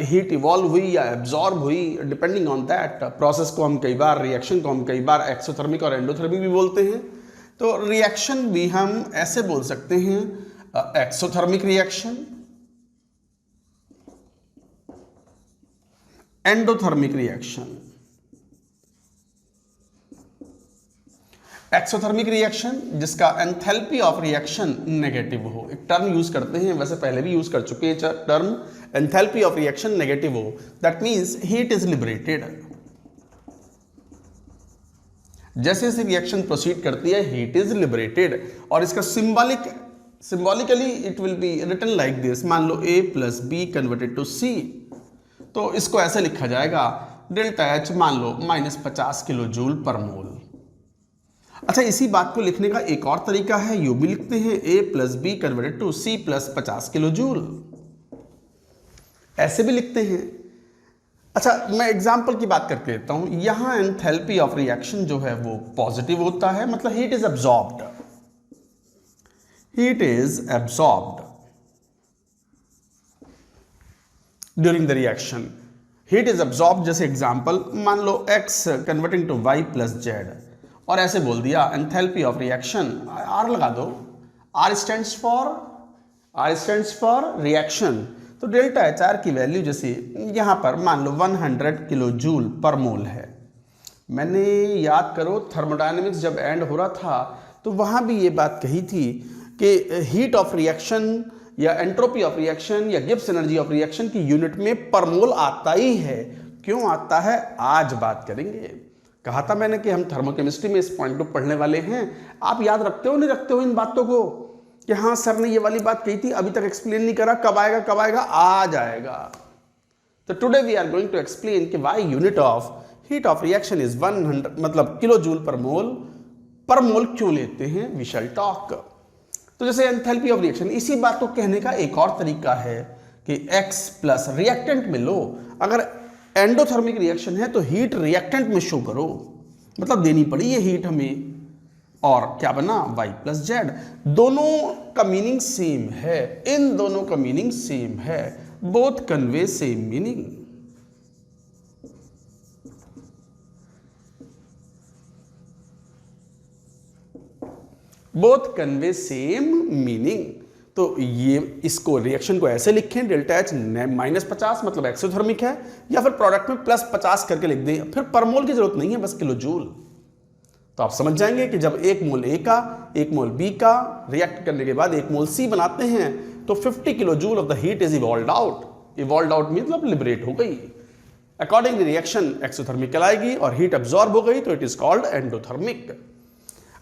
हीट इवॉल्व हुई या एब्जॉर्ब हुई, डिपेंडिंग ऑन दैट प्रोसेस को हम कई बार, रिएक्शन को हम कई बार एक्सोथर्मिक और एंडोथर्मिक भी बोलते हैं। तो रिएक्शन भी हम ऐसे बोल सकते हैं, exothermic reaction, endothermic reaction. Exothermic reaction जिसका एंथैल्पी ऑफ रिएक्शन नेगेटिव हो, एक टर्म यूज करते हैं, वैसे पहले भी यूज कर चुके हैं term, enthalpy of reaction negative हो, that means heat is liberated. जैसे जैसे रिएक्शन प्रोसीड करती है हीट इज लिबरेटेड, और इसका symbolically it will be written like this. मान लो A plus B converted to C, तो इसको ऐसे लिखा जाएगा डेल्टा H, मान लो -50 किलो जूल पर मोल। अच्छा, इसी बात को लिखने का एक और तरीका है, यू भी लिखते हैं A plus B converted to C plus 50 kilo joule, ऐसे भी लिखते हैं। अच्छा, मैं एग्जाम्पल की बात करके देता हूं। यहां एंथैल्पी ऑफ रिएक्शन जो है वो पॉजिटिव होता है, मतलब heat is absorbed, heat is absorbed during the reaction, heat is absorbed. जैसे एग्जाम्पल, मान लो X converting to Y plus Z, और ऐसे बोल दिया एंथैल्पी ऑफ रिएक्शन, R लगा दो, R स्टैंड्स फॉर रिएक्शन। तो डेल्टा HR की वैल्यू जैसे यहाँ पर मान लो 100 किलो जूल पर मोल है। मैंने, याद करो, थर्मोडायनेमिक्स जब एंड हो रहा था तो वहाँ भी ये बात कही थी कि हीट ऑफ रिएक्शन या एंट्रोपी ऑफ रिएक्शन या गिब्स एनर्जी ऑफ रिएक्शन की यूनिट में पर मोल आता ही है। क्यों आता है, आज बात करेंगे। कहा था मैंने कि हम थर्मोकेमिस्ट्री में इस पॉइंट को पढ़ने वाले हैं। आप याद रखते हो नहीं रखते हो इन बातों को कि हाँ सर ने ये वाली बात कही थी, अभी तक एक्सप्लेन नहीं करा, कब आएगा, आ जाएगा। तो today we are going to explain कि why unit of heat of reaction is 100, मतलब किलो जूल पर मोल क्यों लेते हैं, वी शैल टॉक। तो जैसे एंथैल्पी ऑफ रिएक्शन, इसी बात को कहने का एक और तरीका है कि X प्लस रिएक्टेंट में लो, अगर एंडोथर्मिक रिएक्शन है तो हीट रिएक्टेंट में शो करो, मतलब देनी पड़ी ये हीट हमें, और क्या बना Y प्लस Z। दोनों का मीनिंग सेम है, इन दोनों का मीनिंग सेम है, both convey same meaning. Both convey same meaning. तो ये इसको रिएक्शन को ऐसे लिखें, डेल्टा H -50 मतलब एक्सोथर्मिक है, या फिर प्रोडक्ट में +50 करके लिख दें, फिर पर मोल की जरूरत नहीं है, बस किलो जूल। तो आप समझ जाएंगे कि जब एक मोल A का, एक मोल B का रिएक्ट करने के बाद एक मोल C बनाते हैं तो 50 kilo joule of the heat is evolved out मतलब लिबरेट हो गई। अकॉर्डिंगली रिएक्शन एक्सोथर्मिक कहलाएगी और हीट एब्जॉर्ब हो गई तो इट इज कॉल्ड एंडोथर्मिक।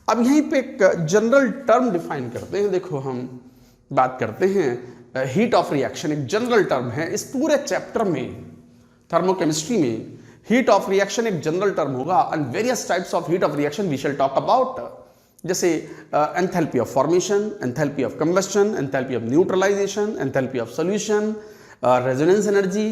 अब यहीं पे एक जनरल टर्म डिफाइन करते हैं। देखो, हम बात करते हैं हीट ऑफ रिएक्शन, एक जनरल टर्म है इस पूरे चैप्टर में, थर्मोकेमिस्ट्री में हीट ऑफ रिएक्शन एक जनरल टर्म होगा, and various types of heat of reaction we shall talk about, जैसे enthalpy of formation, enthalpy of combustion, enthalpy of neutralization, enthalpy of solution, resonance energy,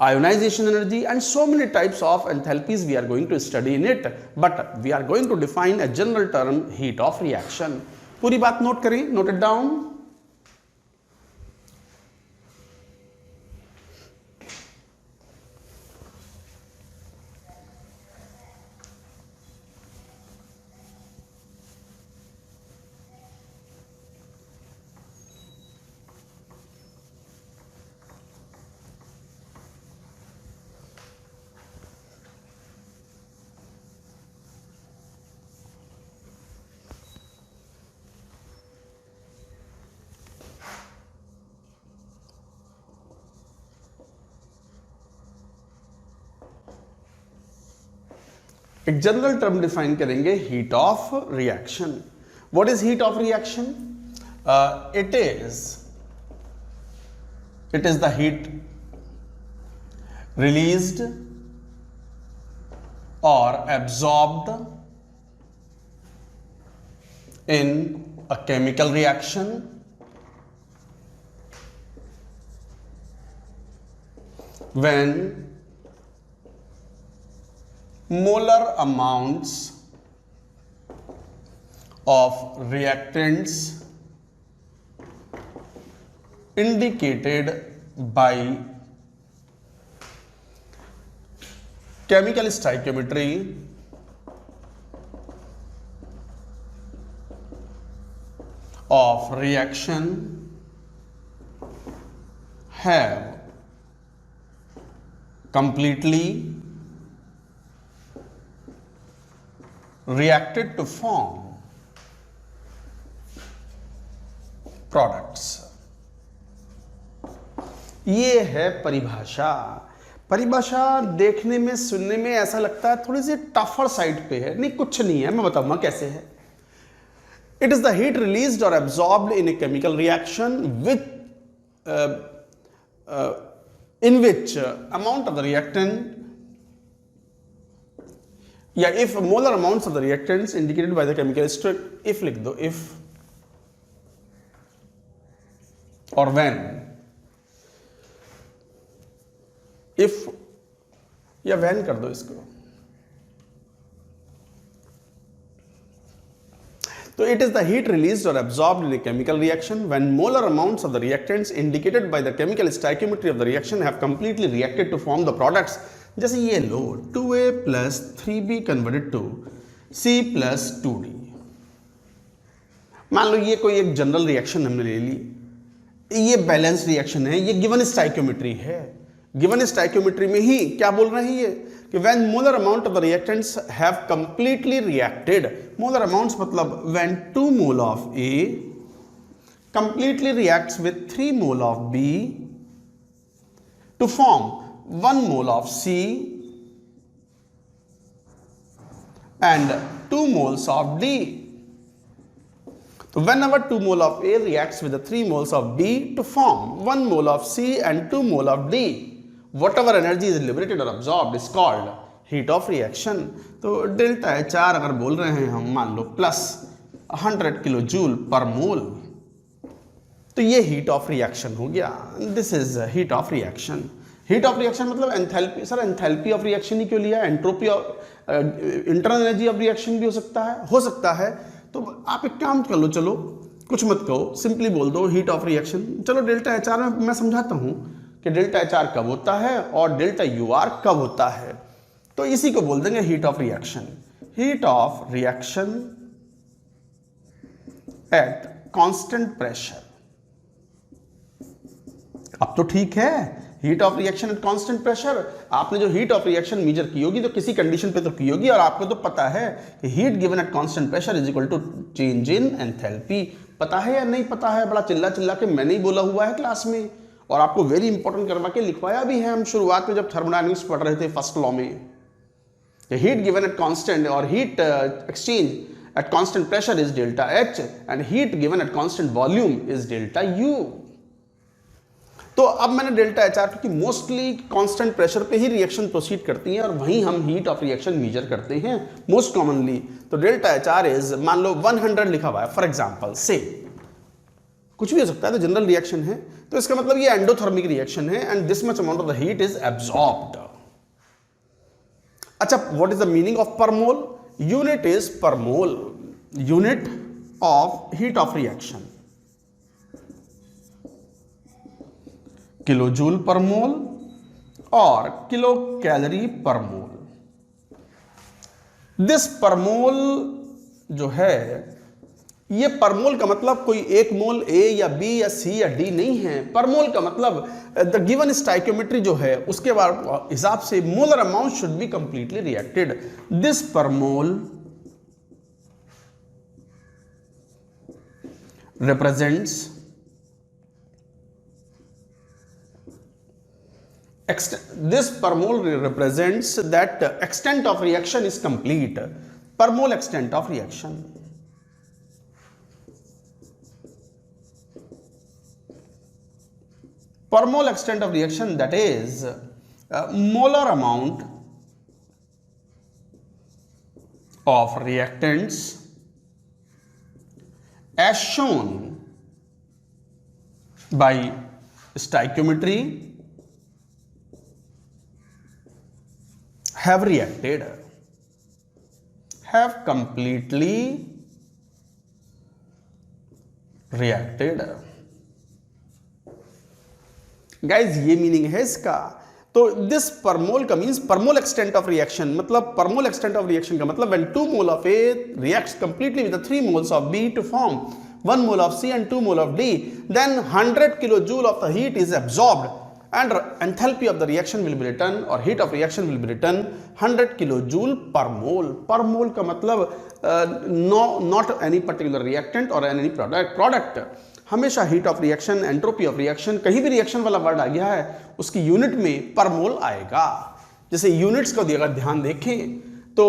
ionization energy, and so many types of enthalpies we are going to study in it, but we are going to define a general term, heat of reaction. पूरी बात note करें, note it down. एक general term define करेंगे, heat of reaction. What is heat of reaction? It is the heat released और absorbed in a chemical reaction when molar amounts of reactants indicated by chemical stoichiometry of reaction have completely reacted to form products. ये है परिभाषा। परिभाषा देखने में सुनने में ऐसा लगता है थोड़ी सी टफर साइड पे है, नहीं कुछ नहीं है, मैं बताऊंगा कैसे है। It is the heat released or absorbed in a chemical reaction with in which amount of the reactant, if molar amounts of the reactants indicated by the chemical stoichiometry, if लिख दो, if or when, if या when कर दो इसको, so it is the heat released or absorbed in a chemical reaction when molar amounts of the reactants indicated by the chemical stoichiometry of the reaction have completely reacted to form the products. जैसे ये लो 2a plus 3b converted to c plus 2d। मान लो ये कोई एक general reaction हमने ले ली, ये बैलेंस रिएक्शन है, ये गिवन स्टाइक्योमेट्री है। गिवन स्टाइक्योमेट्री में ही क्या बोल रहे हैं ये कि when molar amount of the reactants have completely reacted, molar amounts मतलब when 2 mole of A completely reacts with 3 mole of B to form 1 mole of C and 2 moles of D. So whenever 2 mole of A reacts with the 3 moles of B to form 1 mole of C and 2 mole of D, whatever energy is liberated or absorbed is called heat of reaction. तो delta HR अगर बोल रहे हैं हम, मान लो plus 100 kilo joule per मोल, तो ये heat of reaction हो गया। This is heat of reaction. Heat of reaction मतलब enthalpy. Sir enthalpy of reaction ही क्यों लिया? Entropy of internal energy of reaction भी हो सकता है। तो आप एक काम कर लो, चलो कुछ मत कहो, सिंपली बोल दो हीट ऑफ रिएक्शन। चलो डेल्टा HR में मैं समझाता हूँ कि डेल्टा HR कब होता है और डेल्टा UR कब होता है। तो इसी को बोल देंगे heat of reaction. Heat of reaction at constant pressure. अब तो ठीक है, heat of reaction at constant pressure. आपने जो हीट ऑफ रिएक्शन मेजर की होगी तो किसी कंडीशन पे तो की होगी, और आपको तो पता है कि heat given at constant pressure is equal to change in enthalpy. पता है या नहीं पता है? बड़ा चिल्ला चिल्ला के मैंने ही बोला हुआ है क्लास में, और आपको वेरी इंपॉर्टेंट करवा के लिखवाया भी है हम शुरुआत में जब थर्मोडायनामिक्स पढ़ रहे थे फर्स्ट लॉ में। हीट गिवन एट कांस्टेंट और heat exchange eight constant pressure is delta H and heat given at constant volume is delta U। तो अब मैंने डेल्टा HR, क्योंकि मोस्टली कांस्टेंट प्रेशर पे ही रिएक्शन प्रोसीड करती हैं और वहीं हम हीट ऑफ रिएक्शन मेजर करते हैं मोस्ट कॉमनली। तो डेल्टा HR इज, मान लो 100 लिखा हुआ है फॉर एग्जांपल, से कुछ भी हो सकता है, तो जनरल रिएक्शन है, तो इसका मतलब ये एंडोथर्मिक रिएक्शन है and this much amount of the heat is absorbed. अच्छा, what is the meaning of per mole? Unit is per mole, unit of heat of reaction kilo joule per mole और kilo calorie पर मोल। This पर मोल जो है, ये पर मोल का मतलब कोई एक मोल A या B या C या D नहीं है। पर मोल का मतलब द गिवन स्टाइक्योमेट्री जो है उसके बाद हिसाब से molar amount should be completely reacted. This पर मोल represents this per mole represents that extent of reaction is complete, per mole extent of reaction। Per mole extent of reaction, that is molar amount of reactants as shown by stoichiometry have reacted। have completely reacted। Guys ये meaning है इसका। तो this पर मोल का means पर मोल extent of reaction, मतलब पर मोल extent of reaction का मतलब when 2 mole of A reacts completely with the 3 moles of B to form 1 mole of C and 2 mole of D, then 100 kilojoule of the heat is absorbed and enthalpy of the reaction will be written or heat of reaction will be written 100 kilojoule per mole। per mole का मतलब not any particular reactant or any product। हमेशा heat of reaction, entropy of reaction, कहीं भी reaction वाला word आ गया है उसकी unit में पर मोल आएगा। जैसे यूनिट्स को अगर ध्यान देखें तो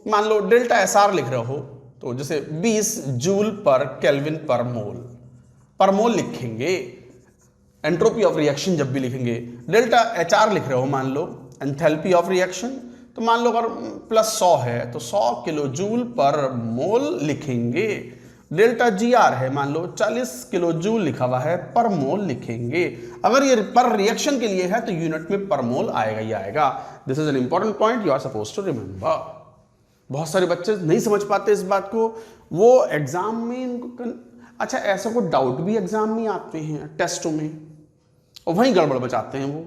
मान लो डेल्टा SR लिख रहे हो तो जैसे 20 जूल पर केल्विन पर मोल लिखेंगे। एंट्रोपी ऑफ रिएक्शन जब भी लिखेंगे, डेल्टा HR लिख रहे हो मान लो, एंथैल्पी ऑफ रिएक्शन तो मान लो अगर +100 है तो 100 किलो जूल पर मोल लिखेंगे। डेल्टा GR है मान लो 40 किलो जूल लिखा हुआ है, पर मोल लिखेंगे। अगर ये पर रिएक्शन के लिए है तो यूनिट में पर मोल आएगा ही आएगा। This is an important point, you are suppose to remember. बहुत सारे बच्चे नहीं समझ पाते इस बात को, वो एग्जाम में इनको अच्छा ऐसा कोई डाउट भी एग्जाम में आते हैं, टेस्टों में, और वहीं गड़बड़ बचाते हैं वो।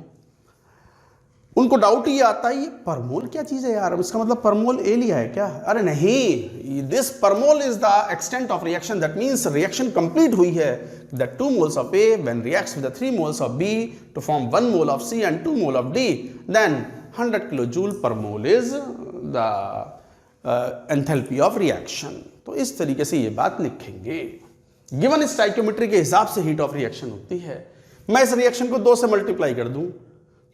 उनको डाउट ये आता है ये परमोल क्या चीज है यार, इसका मतलब परमोल ए लिया है क्या? अरे नहीं, this per mole is the extent of reaction, that means reaction complete हुई है। The 2 moles of A when reacts with the 3 moles of B to form 1 mole of C and 2 mole of D, then 100 kilojoule per mole is the enthalpy of reaction। तो इस तरीके से ये बात लिखेंगे। Given stoichiometry के हिसाब से हीट ऑफ रिएक्शन होती है। मैं इस रिएक्शन को 2 से मल्टीप्लाई कर दूं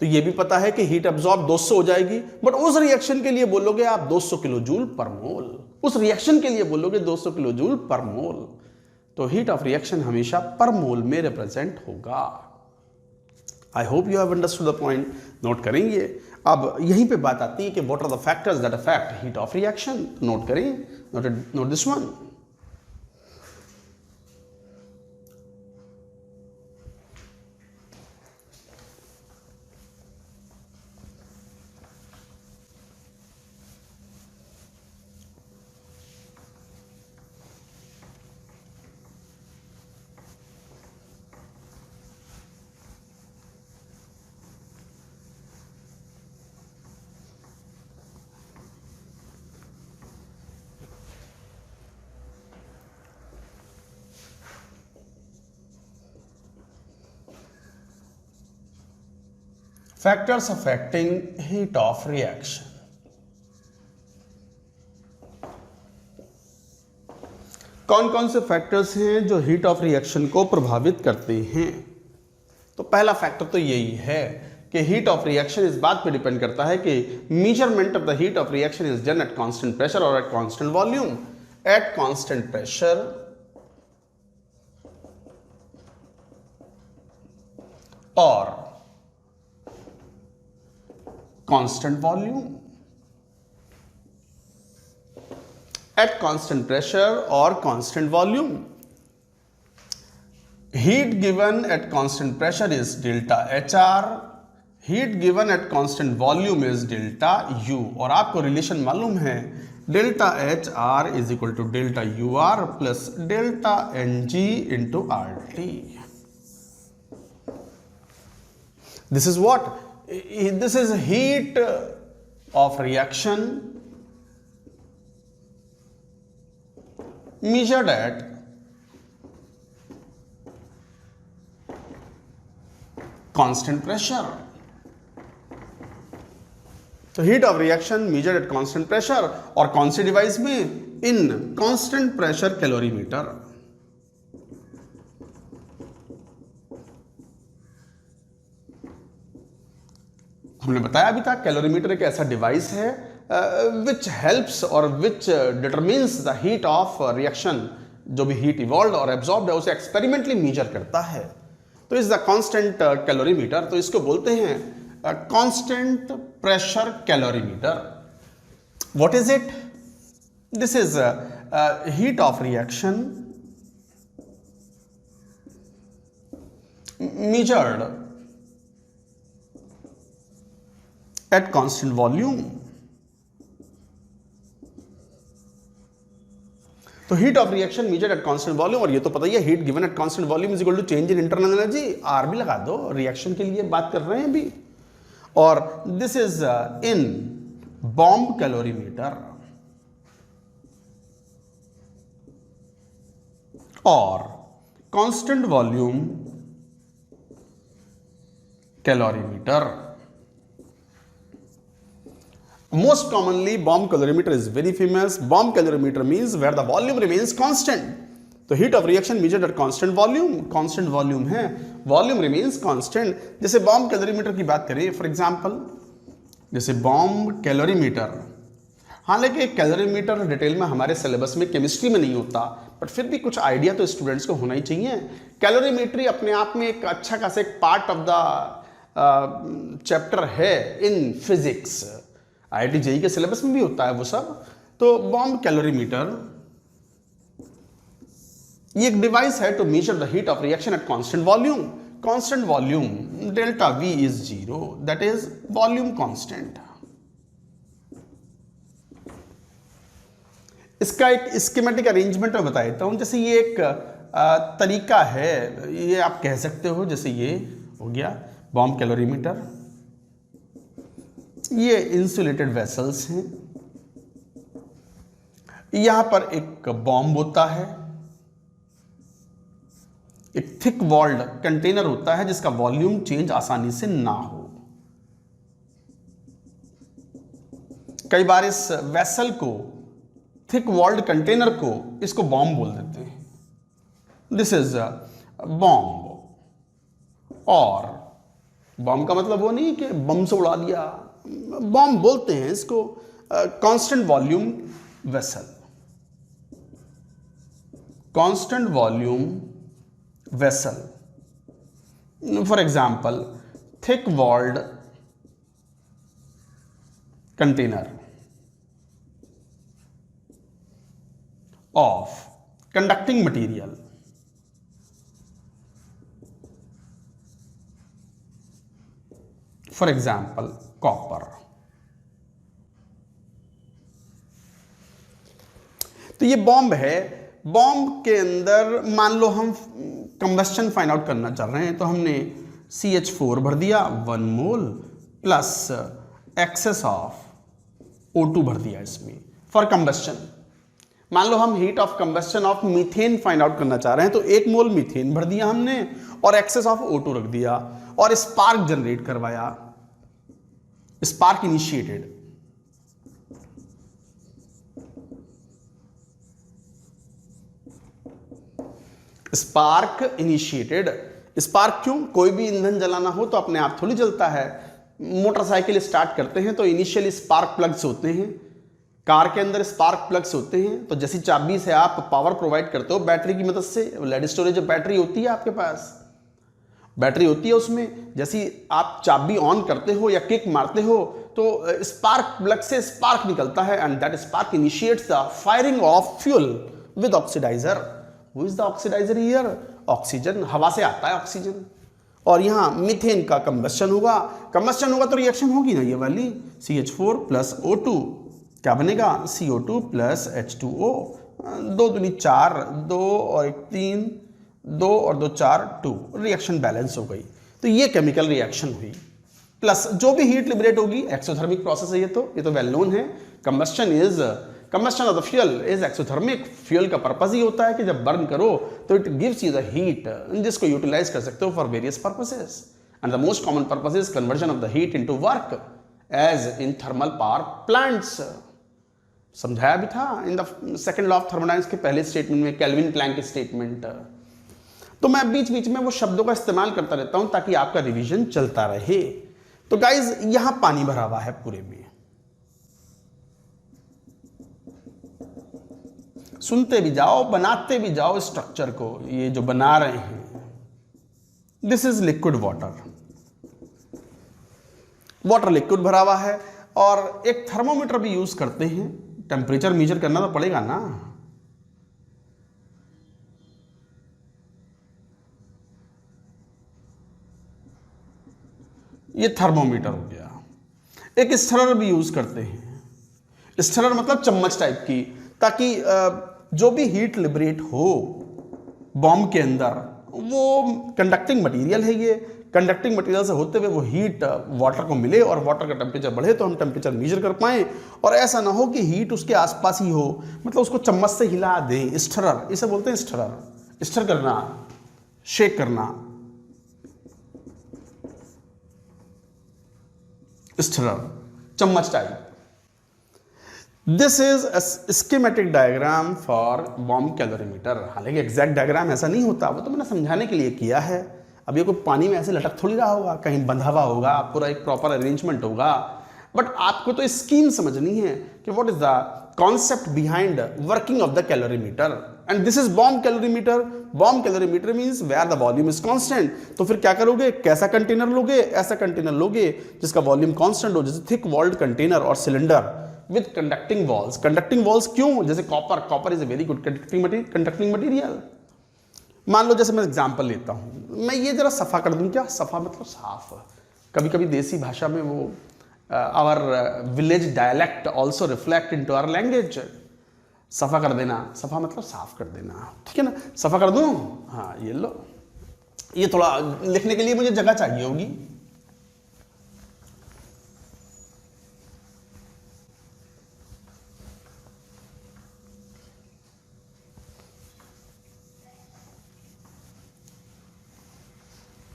तो ये भी पता है कि हीट अब्सॉर्ब 200 हो जाएगी, बट उस रिएक्शन के लिए बोलोगे आप 200 किलो जूल पर मोल, उस रिएक्शन के लिए बोलोगे 200 किलो जूल पर मोल। तो हीट ऑफ रिएक्शन हमेशा पर मोल में रिप्रेजेंट होगा। I hope you have understood the point. Note करेंगे। अब यहीं पे बात आती है कि what are the factors that affect heat of reaction. Note करें, note this one. Factors affecting heat of reaction. कौन कौन से फैक्टर्स हैं जो हीट ऑफ रिएक्शन को प्रभावित करते हैं? तो पहला फैक्टर तो यही है कि हीट ऑफ रिएक्शन इस बात पे डिपेंड करता है कि measurement of the heat of reaction is done at constant pressure और at constant volume. At constant pressure और constant volume। at constant pressure or constant volume, heat given at constant pressure is delta HR, heat given at constant volume is delta U। और आपको relation मालूम है, delta HR is equal to delta UR plus delta NG into RT। This is what, this is heat of reaction measured at constant pressure। तो heat of reaction measured at constant pressure और कौन से device में? इन constant pressure calorimeter. हमने बताया अभी तक calorimeter एक ऐसा डिवाइस है विच हेल्प्स और which determines the heat of reaction. जो भी हीट इवॉल्व और एब्जॉर्ब्ड है उसे एक्सपेरिमेंटली मेजर करता है। तो इज द कांस्टेंट कैलोरीमीटर। तो इसको बोलते हैं constant pressure calorimeter. What is it? This is heat of reaction measured at constant volume तो heat of reaction measured at constant volume, और ये तो पता ही है heat given at constant volume is equal to change in internal energy, R भी लगा दो, रिएक्शन के लिए बात कर रहे हैं अभी। और this is in bomb calorimeter और constant volume calorimeter. Most commonly bomb calorimeter is very famous. Bomb calorimeter means where the volume remains constant. तो heat of reaction measured at constant volume है, volume remains constant। जैसे bomb calorimeter की बात करें for example, जैसे bomb calorimeter, हालांकि calorimeter detail में हमारे सिलेबस में केमिस्ट्री में नहीं होता, बट फिर भी कुछ आइडिया तो स्टूडेंट्स को होना ही चाहिए। कैलोरीमेट्री अपने आप में एक अच्छा खासा एक पार्ट ऑफ द चैप्टर है इन फिजिक्स, IIT JEE के सिलेबस में भी होता है वो सब। तो बॉम्ब कैलोरीमीटर ये एक डिवाइस है to measure the heat of reaction at constant volume. Constant volume delta V is 0, that is volume constant. इसका एक स्कीमेटिक अरेंजमेंट मैं बता देता हूं। जैसे ये एक तरीका है, ये आप कह सकते हो, जैसे ये हो गया बॉम्ब कैलोरीमीटर, ये इंसुलेटेड वेसल्स हैं, यहां पर एक बॉम्ब होता है, एक थिक वॉल्ड कंटेनर होता है जिसका वॉल्यूम चेंज आसानी से ना हो। कई बार इस वेसल को, थिक वॉल्ड कंटेनर को, इसको बॉम्ब बोल देते हैं, दिस इज बॉम्ब। और बॉम्ब का मतलब वो नहीं कि बम से उड़ा दिया, बॉम्ब बोलते हैं इसको constant volume vessel, constant volume vessel. For example thick walled container of conducting material, for example copper. तो ये बॉम्ब है, बॉम्ब के अंदर मान लो हम कंबस्शन फाइंड आउट करना चाह रहे हैं, तो हमने CH4 भर दिया 1 मोल प्लस एक्सेस ऑफ O2 भर दिया इसमें फॉर कंबस्शन। मान लो हम heat of combustion of methane find out करना चाह रहे हैं, तो 1 मोल मीथेन भर दिया हमने और एक्सेस ऑफ O2 रख दिया और स्पार्क जनरेट करवाया, spark initiated. Spark initiated, spark क्यों? कोई भी ईंधन जलाना हो तो अपने आप थोड़ी जलता है। मोटरसाइकिल स्टार्ट करते हैं तो इनिशियली स्पार्क प्लग्स होते हैं, कार के अंदर स्पार्क प्लग्स होते हैं, तो जैसी चाबी से आप पावर प्रोवाइड करते हो बैटरी की मदद से, लेड स्टोरेज बैटरी होती है आपके पास, बैटरी होती है उसमें, जैसी आप चाबी ऑन करते हो या किक मारते हो तो स्पार्क प्लग से स्पार्क निकलता है and that spark initiates the firing of fuel with oxidizer. Who is the oxidizer here? Oxygen, हवा से आता है ऑक्सीजन। और यहाँ मीथेन का कंबस्शन होगा, कंबस्शन होगा तो रिएक्शन होगी ना ये वाली, CH4 प्लस O2 क्या बनेगा? CO2 प्लस H2O, 2 दूनी 4, 2 और 1 3, 2 और 2 4 2, रिएक्शन बैलेंस हो गई। तो ये केमिकल रिएक्शन हुई, प्लस जो भी हीट लिबरेट होगी, एक्सोथर्मिक प्रोसेस है ये तो वेल नोन है। Combustion of the fuel is exothermic. Fuel का पर्पस ही होता है कि जब बर्न करो तो it gives you the heat, जिसको यूटिलाइज कर सकते हो for various purposes, and the most common purpose is conversion of the heat into work as in thermal power plants. समझाया भी था in the second law of thermodynamics के पहले statement में, केल्विन प्लैंक स्टेटमेंट। तो मैं बीच बीच में वो शब्दों का इस्तेमाल करता रहता हूं ताकि आपका रिवीजन चलता रहे। तो गाइज यहां पानी भरा हुआ है पूरे में, सुनते भी जाओ, बनाते भी जाओ स्ट्रक्चर को, ये जो बना रहे हैं। This is liquid water, water liquid भरा हुआ है और एक थर्मोमीटर भी यूज करते हैं, टेम्परेचर मेजर करना तो पड़ेगा ना। ये थर्मोमीटर हो गया। एक स्टरर भी यूज करते हैं, स्टरर मतलब चम्मच टाइप की, ताकि जो भी हीट लिबरेट हो बॉम्ब के अंदर वो कंडक्टिंग मटेरियल है। ये कंडक्टिंग मटेरियल से होते हुए वो हीट वाटर को मिले और वाटर का टेम्परेचर बढ़े तो हम टेम्परेचर मेजर कर पाएँ। और ऐसा ना हो कि हीट उसके आसपास ही हो, मतलब उसको चम्मच से हिला दें, स्टरर इसे बोलते हैं, स्टरर, स्टर करना, शेक करना, स्टरर, चम्मच type. This is schematic diagram for bomb calorimeter. हालांकि एग्जैक्ट डायग्राम ऐसा नहीं होता, वो तो मैंने समझाने के लिए किया है। अब ये कोई पानी में ऐसे लटक थोड़ी रहा होगा, कहीं बंधा हुआ होगा, पूरा एक प्रॉपर अरेंजमेंट होगा। बट आपको तो स्कीम समझनी है कि what is the concept behind working of the calorimeter, and this is bomb calorimeter. Bomb calorimeter means where the volume is constant. तो फिर क्या करोगे, कैसा कंटेनर लोगे, ऐसा कंटेनर लोगे जिसका वॉल्यूम कांस्टेंट हो, जैसे थिक वॉल्ड कंटेनर और cylinder with conducting walls. Conducting walls क्यों, जैसे copper is a very good conducting material. मान लो जैसे मैं एग्जांपल लेता हूं, मैं ये जरा सफा कर दूं, क्या सफा मतलब साफ। कभी कभी देसी भाषा में वो our village dialect also reflect into our language. सफा कर देना, सफा मतलब साफ कर देना, ठीक है ना। सफा कर दूं, हाँ ये लो, ये थोड़ा लिखने के लिए मुझे जगह चाहिए होगी।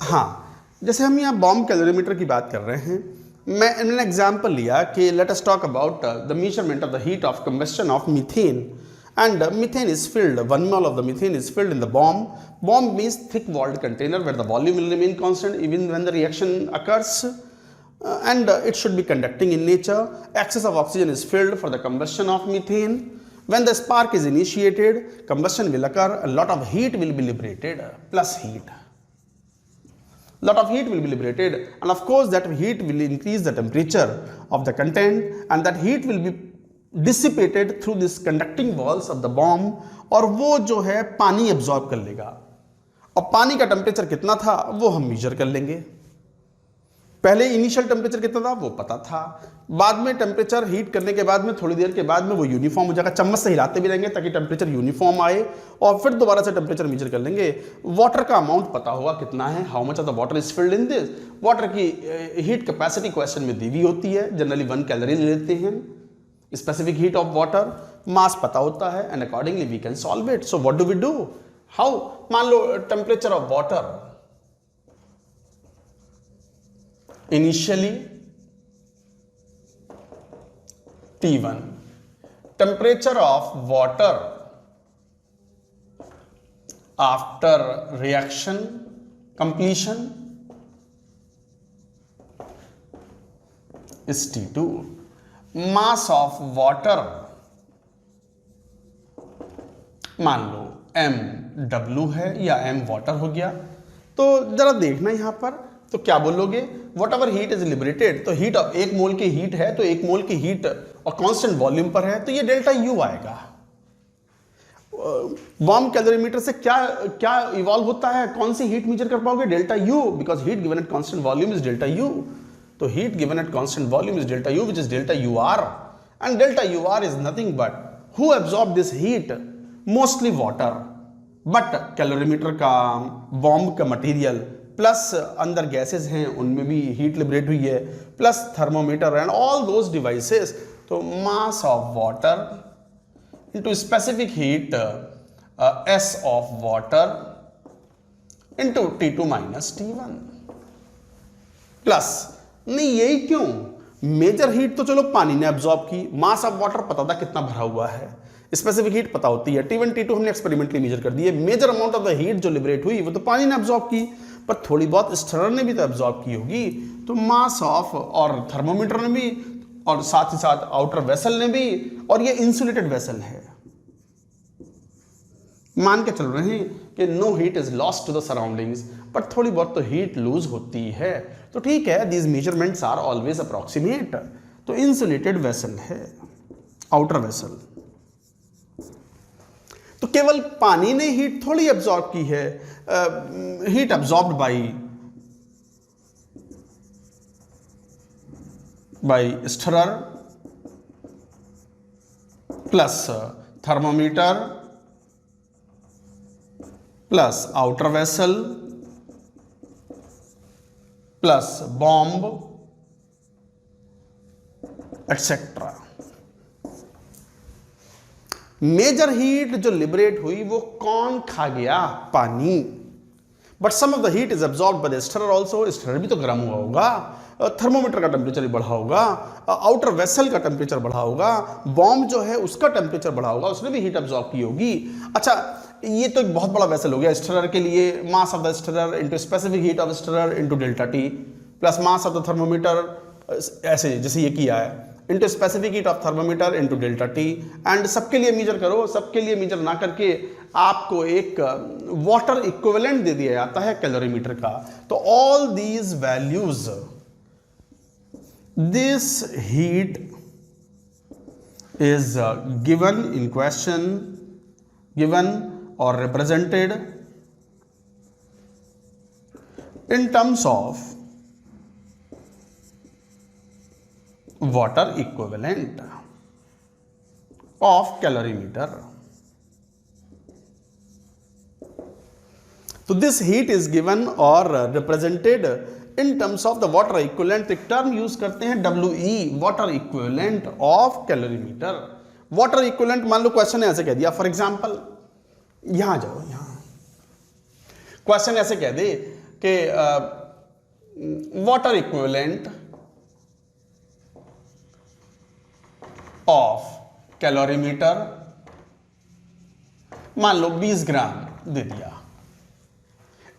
हाँ, जैसे हम यहाँ बॉम्ब कैलोरीमीटर की बात कर रहे हैं, मैंने एग्जाम्पल लिया कि let us talk about the measurement of the heat of combustion of methane, and methane is filled, 1 mole of the methane is filled in the bomb. Bomb means thick walled container where the volume will remain constant even when the reaction occurs, and it should be conducting in nature. Excess of oxygen is filled for the combustion of methane. When the spark is initiated, combustion will occur, a lot of heat will be liberated, plus heat. Lot of heat will be liberated, and of course that heat will increase the temperature of the content, and that heat will be dissipated through this conducting walls of the bomb, और वो जो है पानी absorb कर लेगा। और पानी का टेम्परेचर कितना था वो हम मेजर कर लेंगे। पहले इनिशियल टेम्परेचर कितना था वो पता था, बाद में टेम्परेचर हीट करने के बाद में थोड़ी देर के बाद में वो यूनिफॉर्म हो जाएगा। चम्मच से हिलाते भी रहेंगे ताकि टेम्परेचर यूनिफॉर्म आए, और फिर दोबारा से टेम्परेचर मेजर कर लेंगे। वाटर का अमाउंट पता होगा कितना है, how much of the water is filled in this. Water की हीट कैपेसिटी क्वेश्चन में दी हुई होती है, जनरली 1 कैलोरी लेते हैं। Specific heat of water, mass पता होता है, and accordingly we can solve it. So what do we do, how, मान लो temperature of water initially T1, temperature of water after reaction completion is T2. mass of water मान लो mW है या m water हो गया। तो जरा देखना यहां पर, तो क्या बोलोगे, what ever heat is liberated, तो हीट ऑफ 1 मोल की हीट है, तो 1 मोल की हीट और कांस्टेंट वॉल्यूम पर है, तो ये डेल्टा यू आएगा। बॉम्ब कैलोरीमीटर से क्या क्या इवॉल्व होता है, कौन सी हीट मेजर कर पाओगे, delta U, because heat given at constant volume is delta U. तो heat given at constant volume is delta U, which is delta U R, and delta U R is nothing but who absorb this heat, mostly water, but calorimeter का bomb का material plus अंदर gases हैं उनमें भी heat liberate हुई है, plus thermometer and all those devices. तो mass of water into specific heat S of water into T2 minus T1 plus, नहीं यही क्यों, मेजर हीट तो चलो पानी ने एब्जॉर्ब की, मास ऑफ वाटर पता था कितना भरा हुआ है, स्पेसिफिक हीट पता होती है, T1 T2 हमने एक्सपेरिमेंटली मेजर कर दिए। Measure amount of the heat जो लिबरेट हुई वो तो पानी ने एब्जॉर्ब की, पर थोड़ी बहुत स्टरर ने भी तो एब्जॉर्ब की होगी। तो मास ऑफ, और थर्मोमीटर ने भी, और साथ ही साथ आउटर वेसल ने भी, और ये इंसुलेटेड वेसल है। मान के चल रहे हैं कि no heat is lost to the surroundings, पर थोड़ी बहुत तो हीट लूज होती है। तो ठीक है, these measurements are always approximate. तो इंसुलेटेड वेसल है, आउटर वेसल। तो केवल पानी ने हीट थोड़ी एब्जॉर्ब की है, heat absorbed by stirrer plus thermometer plus outer vessel plus bomb etcetera. Measure heat जो लिबरेट हुई वो कौन खा गया? पानी। But some of the heat is absorb by the stirrer also. Stirrer भी तो गर्म हुआ होगा, थर्मोमीटर का टेम्परेचर भी बढ़ा होगा, आउटर वेसल का टेम्परेचर बढ़ा होगा, बॉम्ब जो है उसका टेम्परेचर बढ़ा होगा, उसने भी हीट एब्जॉर्ब की होगी। अच्छा, ये तो एक बहुत बड़ा वेसल हो गया स्टरर के लिए। Mass of the stirrer into specific heat of stirrer into delta T plus mass of the thermometer, ऐसे जैसे ये किया है, into specific heat of thermometer into delta T. And सबके लिए मेजर करो, सबके लिए मेजर ना करके आपको एक वाटर इक्विवेलेंट दे दिया जाता है कैलोरीमीटर का। तो all these values, this heat is given in question, given or represented in terms of water equivalent of calorimeter. So this heat is given or represented in terms of the water equivalent. एक term use करते हैं WE, water equivalent of calorimeter. water equivalent मान लो question ने ऐसे कह दिया, for example यहां जाओ, यहां क्वेश्चन ऐसे कह दे कि वाटर इक्विवेलेंट ऑफ कैलोरीमीटर मान लो 20 ग्राम दे दिया।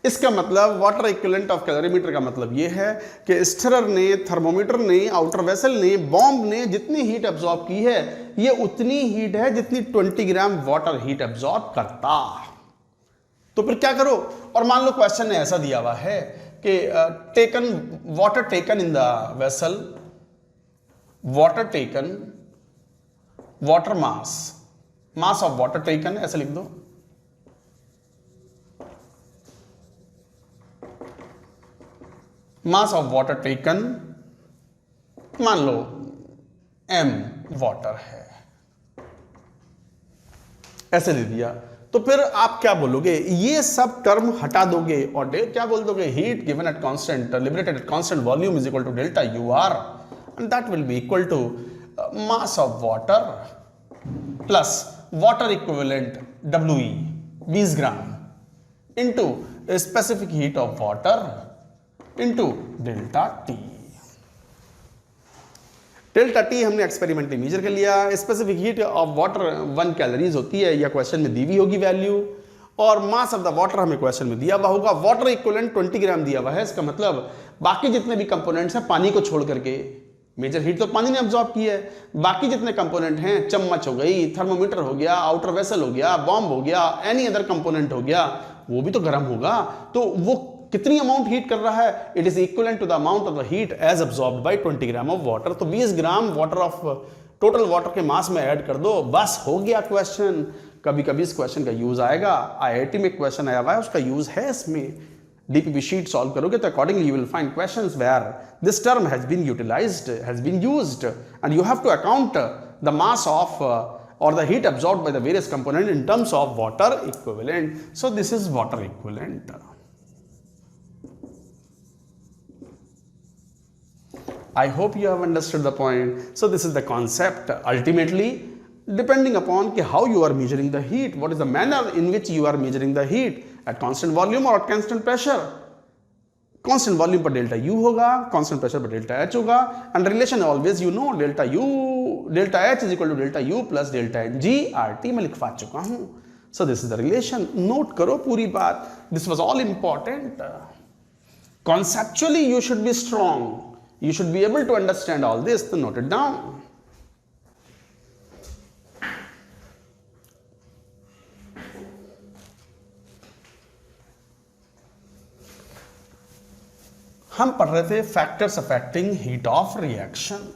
इसका मतलब वाटर इक्विवेलेंट ऑफ कैलोरीमीटर का मतलब यह है कि स्टरर ने, थर्मोमीटर ने, आउटर वेसल ने, बॉम्ब ने जितनी हीट एब्जॉर्ब की है ये उतनी हीट है जितनी 20 ग्राम वाटर हीट एब्जॉर्ब करता। तो फिर क्या करो? और मान लो क्वेश्चन ने ऐसा दिया हुआ है कि taken water taken in the vessel, water taken, water mass, mass of water taken, ऐसे लिख दो, मास ऑफ वाटर टेकन मान लो m वाटर है, ऐसे दे दिया। तो फिर आप क्या बोलोगे? ये सब टर्म हटा दोगे और क्या बोल दोगे? Heat given at constant, liberated at constant volume is equal to delta U R, and that will be equal to mass of water plus water equivalent WE 20 gram into specific heat of water into delta T. Delta T हमने experimentally measure कर लिया। Specific heat of water 1 calories होती है, या question में दी हुई होगी value, और मास ऑफ द वाटर हमें क्वेश्चन में दिया हुआ होगा। वाटर इक्विवेलेंट 20 ग्राम दिया हुआ है, इसका मतलब बाकी जितने भी कंपोनेंट्स हैं पानी को छोड़ करके, मेजर हीट तो पानी ने एब्जॉर्ब की है, बाकी जितने कंपोनेंट हैं, चम्मच हो गई, थर्मोमीटर हो गया, आउटर वेसल हो गया, बॉम्ब हो गया, एनी अदर कंपोनेंट हो गया, वो भी तो गर्म होगा। तो वो कितनी अमाउंट हीट कर रहा है? It is equivalent to the amount of the heat as absorbed by 20 gram of water. तो 20 gram water of total water के मास में ऐड कर दो, बस हो गया क्वेश्चन। कभी कभी इस क्वेश्चन का यूज आएगा, IIT में क्वेश्चन आया हुआ है, उसका यूज है इसमें। DPP शीट सॉल्व करोगे तो accordingly you will find questions where this term has been utilised, has been used, and you have to account the mass of or the heat absorbed by the various components in terms of water equivalent. So this is water equivalent. I hope you have understood the point. So this is the concept. Ultimately, depending upon how you are measuring the heat, what is the manner in which you are measuring the heat, at constant volume or at constant pressure. Constant volume पर delta U होगा, constant pressure पर delta H होगा, and relation always you know, delta U, delta H is equal to delta U plus delta N G R T मैं लिखवा चुका हूं। So this is the relation, note करो पूरी बात। This was all important. Conceptually you should be strong, you should be able to understand all this, to note it down. हम पढ़ रहे थे factors affecting heat of reaction.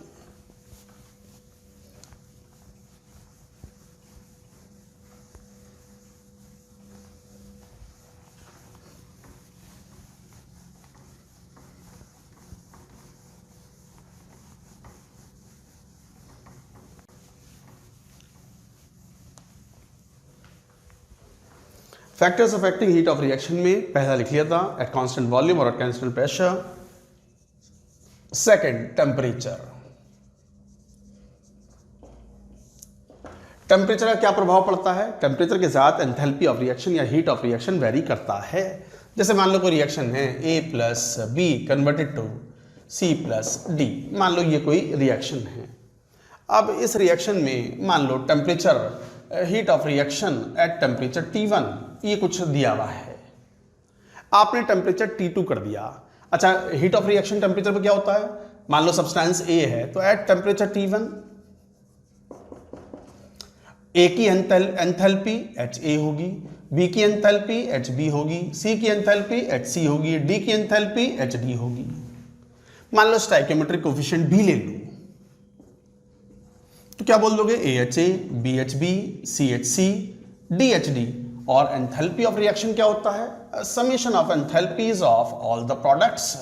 Factors affecting heat of reaction में पहला लिख लिया था, at constant volume और at constant pressure. Second, temperature. Temperature का क्या प्रभाव पड़ता है? टेम्परेचर के साथ एंथैल्पी ऑफ रिएक्शन या हीट ऑफ रिएक्शन वेरी करता है। जैसे मान लो कोई रिएक्शन है A plus B converted to C plus D, मान लो ये कोई रिएक्शन है। अब इस रिएक्शन में मान लो temperature, heat of reaction at temperature T1 ये कुछ दिया हुआ है, आपने टेम्परेचर T2 कर दिया। अच्छा, हीट ऑफ रिएक्शन टेम्परेचर पर क्या होता है? मान लो सब्सटेंस A है तो एट टेम्परेचर T1 A की एंथैल्पी HA होगी, B की एंथैल्पी HB होगी, C की एंथैल्पी HC होगी, D की एंथैल्पी HD होगी। मान लो स्टोइकियोमेट्रिक कोफिशिएंट भी ले लो तो क्या बोल दोगे? AHA, BHB, CHC, DHD। और एंथैल्पी ऑफ रिएक्शन क्या होता है? Summation of enthalpies of all the products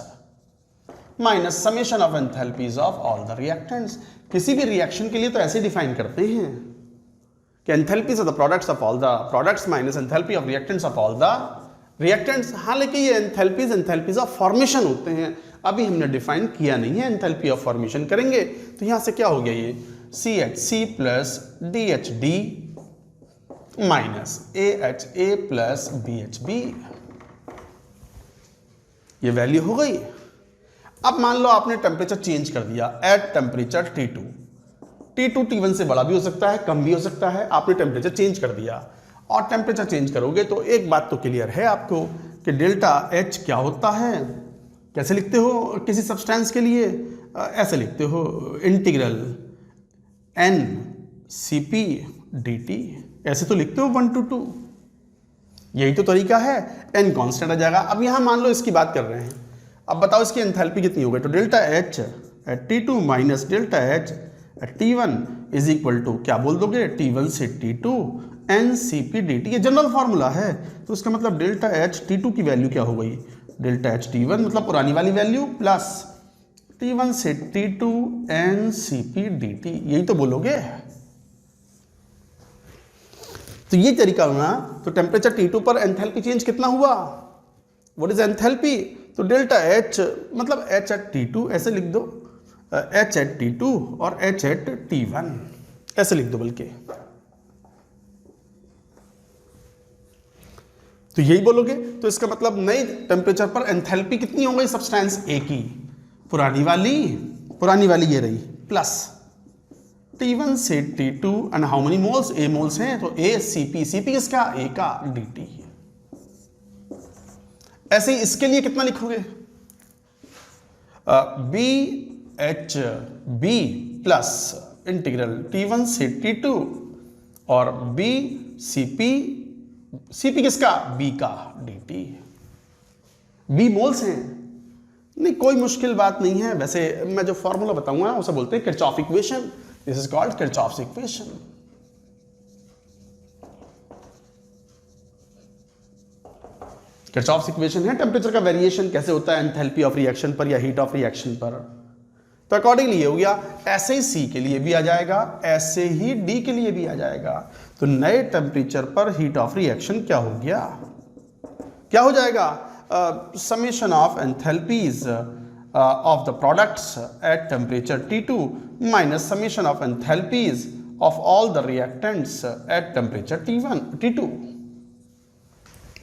minus summation of enthalpies of all the reactants. किसी भी रिएक्शन के लिए तो ऐसे डिफाइन करते हैं कि enthalpies of the products of all the products minus enthalpy of reactants of all the reactants. हालांकि ये एंथैल्पीज ऑफ फॉर्मेशन होते हैं, अभी हमने डिफाइन किया नहीं है। एंथैल्पी ऑफ फॉर्मेशन करेंगे तो यहां से क्या हो गया? ये CHC plus DHD minus AHA plus BHB, ये वैल्यू हो गई। अब मान लो आपने टेम्परेचर चेंज कर दिया eight temperature T2। T2 T1 से बड़ा भी हो सकता है, कम भी हो सकता है। आपने टेम्परेचर चेंज कर दिया और टेम्परेचर चेंज करोगे तो एक बात तो क्लियर है आपको कि डेल्टा H क्या होता है। कैसे लिखते हो किसी सब्सटेंस के लिए? ऐसे लिखते हो, इंटीग्रल N CP dt, ऐसे तो लिखते हो 1 to 2। यही तो तरीका है। N कांस्टेंट आ जाएगा। अब यहां मान लो इसकी बात कर रहे हैं, अब बताओ इसकी एंथैल्पी कितनी हो गई? तो delta H at T2 minus delta H at T1 is equal to क्या बोल दोगे? T1 से T2 NCP dt। ये जनरल फॉर्मूला है, तो इसका मतलब डेल्टा H T2 की वैल्यू क्या हो गई? डेल्टा H T1 मतलब पुरानी वाली वैल्यू प्लस T1 से T2 NCP dt, यही तो बोलोगे। तो ये तरीका हुआ। तो टेम्परेचर T2 पर एंथैल्पी चेंज कितना हुआ? What is enthalpy? तो डेल्टा H मतलब H एट T2, ऐसे लिख दो, H एट T2 और H एट T1 ऐसे लिख दो बल्कि। तो यही बोलोगे। तो इसका मतलब नई टेम्परेचर पर एंथैल्पी कितनी हो गई सब्सटेंस A की? पुरानी वाली ये रही, प्लस T1 से T2 and how many moles? A moles हैं तो A CP किसका? A का dt। ऐसे ही इसके लिए कितना लिखोगे? BHB प्लस इंटीग्रल T1 से T2 और CP किसका? B का dt। B मोल्स हैं, नहीं कोई मुश्किल बात नहीं है। वैसे मैं जो फॉर्मूला बताऊंगा उसे बोलते हैं Kirchhoff equation. This is called Kirchhoff's equation. Kirchhoff's equation है टेम्परेचर का वेरिएशन कैसे होता है एंथैल्पी ऑफ रिएक्शन पर या हीट ऑफ रिएक्शन पर। तो अकॉर्डिंगली ये हो गया। ऐसे ही C के लिए भी आ जाएगा, ऐसे ही D के लिए भी आ जाएगा। तो नए टेम्परेचर पर हीट ऑफ रिएक्शन क्या हो गया? क्या हो जाएगा? Summation of enthalpies of the products at temperature T2 minus summation of enthalpies of all the reactants at temperature T2।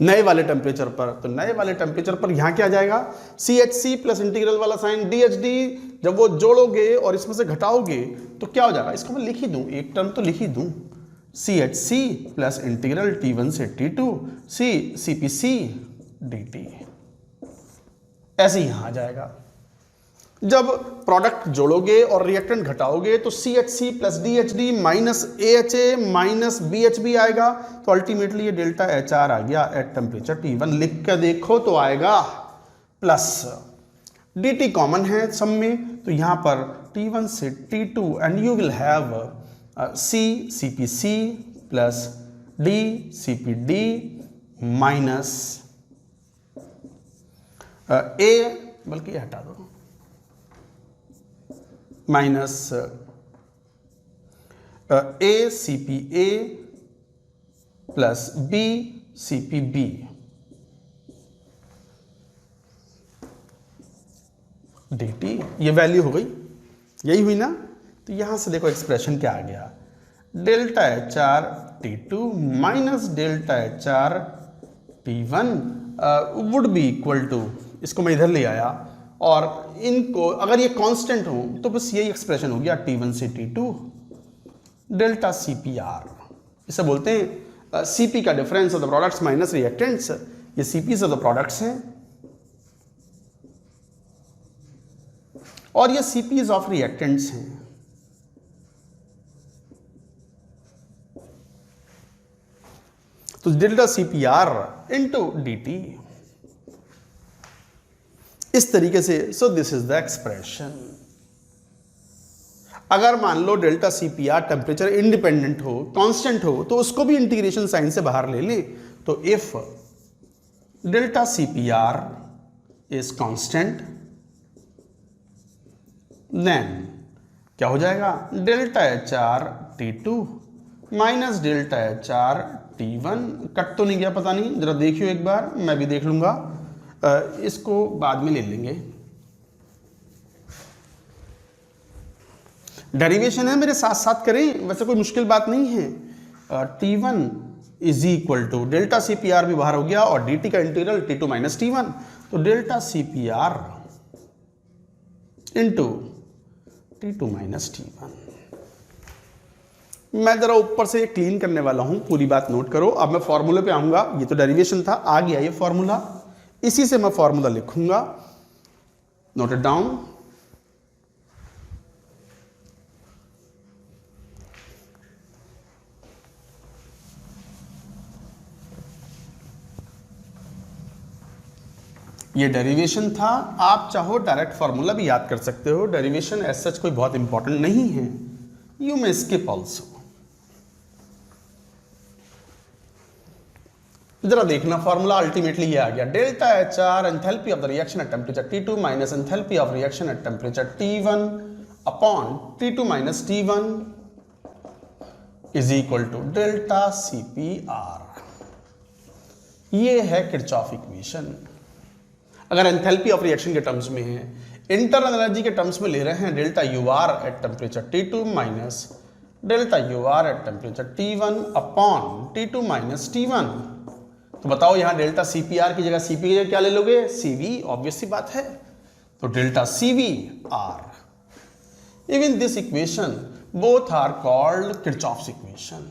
नए वाले टेम्परेचर पर, तो नए वाले टेम्परेचर पर यहां क्या आ जाएगा? CHC प्लस इंटीग्रल वाला साइन DHD, जब वो जोड़ोगे और इसमें से घटाओगे तो क्या हो जाएगा? इसको मैं लिख ही दूं, एक टर्म तो लिख ही दूं, CHC प्लस इंटीग्रल T1 से T2 CPC dt, ऐसे यहां आ जाएगा। जब प्रोडक्ट जोड़ोगे और रिएक्टेंट घटाओगे तो CHC plus DHD minus AHA minus BHB आएगा। तो अल्टीमेटली ये डेल्टा HR आ गया एट टेम्परेचर T1। लिख कर देखो तो आएगा प्लस dt कॉमन है सब में, तो यहां पर T1 से T2 and you will have CPC plus DCPD minus A, बल्कि हटा दो, minus ACPA plus CPB dt, ये वैल्यू हो गई, यही हुई ना। तो यहां से देखो एक्सप्रेशन क्या आ गया, delta HR T2 minus delta HR T1 would be equal to, इसको मैं इधर ले आया और इनको अगर ये कांस्टेंट हो तो बस यही एक्सप्रेशन हो गया T1 से T2 डेल्टा CPR, इसे बोलते हैं CP का difference of the products minus reactants. ये CPs ऑफ द प्रोडक्ट्स हैं और ये CPs ऑफ रिएक्टेंट्स हैं। तो डेल्टा CPR इंटू dt, इस तरीके से। सो दिस इज द एक्सप्रेशन। अगर मान लो डेल्टा CPR टेम्परेचर इंडिपेंडेंट हो, कांस्टेंट हो, तो उसको भी इंटीग्रेशन साइन से बाहर ले ले। तो if delta CPR is constant then क्या हो जाएगा, delta HR T2 minus delta HR T1। Cut तो नहीं गया, पता नहीं, जरा देखियो एक बार, मैं भी देख लूंगा, इसको बाद में ले लेंगे। डेरिवेशन है, मेरे साथ साथ करें, वैसे कोई मुश्किल बात नहीं है। T1 is equal to delta CPR भी बाहर हो गया और dt का इंटीग्रल T2 माइनस T1, तो delta CPR into T2 minus T1। मैं जरा ऊपर से क्लीन करने वाला हूं, पूरी बात नोट करो। अब मैं फॉर्मूले पे आऊंगा, ये तो डेरिवेशन था, आ गया ये फॉर्मूला, इसी से मैं फॉर्मूला लिखूंगा, नोट इट डाउन। ये डेरिवेशन था, आप चाहो डायरेक्ट फॉर्मूला भी याद कर सकते हो, डेरिवेशन एज सच कोई बहुत इंपॉर्टेंट नहीं है, यू मे स्किप ऑल्सो। जरा देखना फॉर्मूला, अल्टीमेटली ये आ गया, delta HR enthalpy of the reaction at temperature T2 minus enthalpy of reaction at temperature T1 upon T2 minus T1 is equal to delta CPR। ये है Kirchhoff equation. अगर enthalpy of reaction के terms में है, internal energy के terms में ले रहे हैं, delta UR eight temperature T2 minus delta UR eight temperature T1 upon T2 minus T1, तो बताओ यहां डेल्टा CPR की जगह CP की जगह क्या ले लोगे, CV, ऑब्वियस सी बात है। तो delta CVR, even this equation both are called Kirchhoff's equation.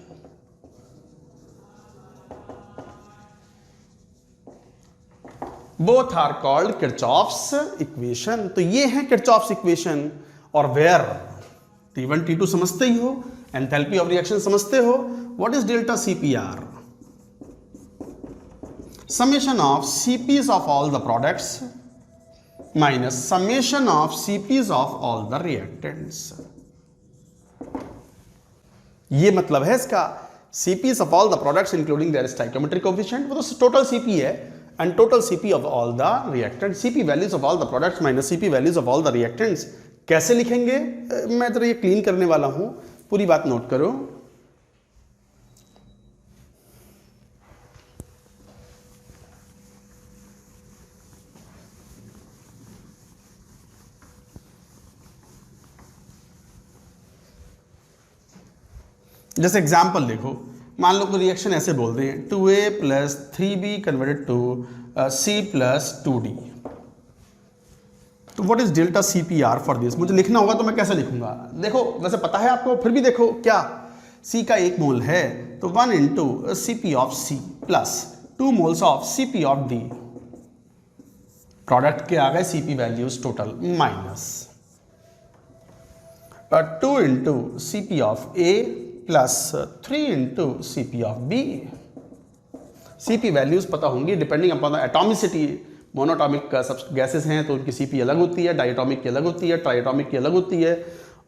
Both are called Kirchhoff's equation. तो ये है किरचॉफ्स इक्वेशन। और वेयर T1 T2 समझते ही हो, एंथैल्पी ऑफ रिएक्शन समझते हो, what is delta CPR, summation of CPs of all the products minus summation of CPs of all the reactants। ये मतलब है इसका, CPs of all the products including their stoichiometric coefficient, वो तो total CP है, and total CP of all the reactants, CP values of all the products minus CP values of all the reactants। कैसे लिखेंगे, मैं तो ये clean करने वाला हूं, पूरी बात नोट करो। जैसे एग्जाम्पल देखो, मान लो कोई रिएक्शन ऐसे बोल रहे हैं 2A plus 3B converted to C plus 2D, तो what is delta CPR for this. मुझे लिखना होगा तो मैं कैसे लिखूंगा, देखो वैसे पता है आपको, फिर भी देखो क्या, C का 1 मोल है तो 1 into CP of C plus 2 moles of CP of D, product के आ गए CP values total minus 2 into CP of A plus 3 into CP of B। CP values पता होंगी depending upon the atomicity. Monoatomic सब gases हैं तो उनकी CP अलग होती है, डायटॉमिक की अलग होती है, ट्राइटॉमिक की अलग होती है,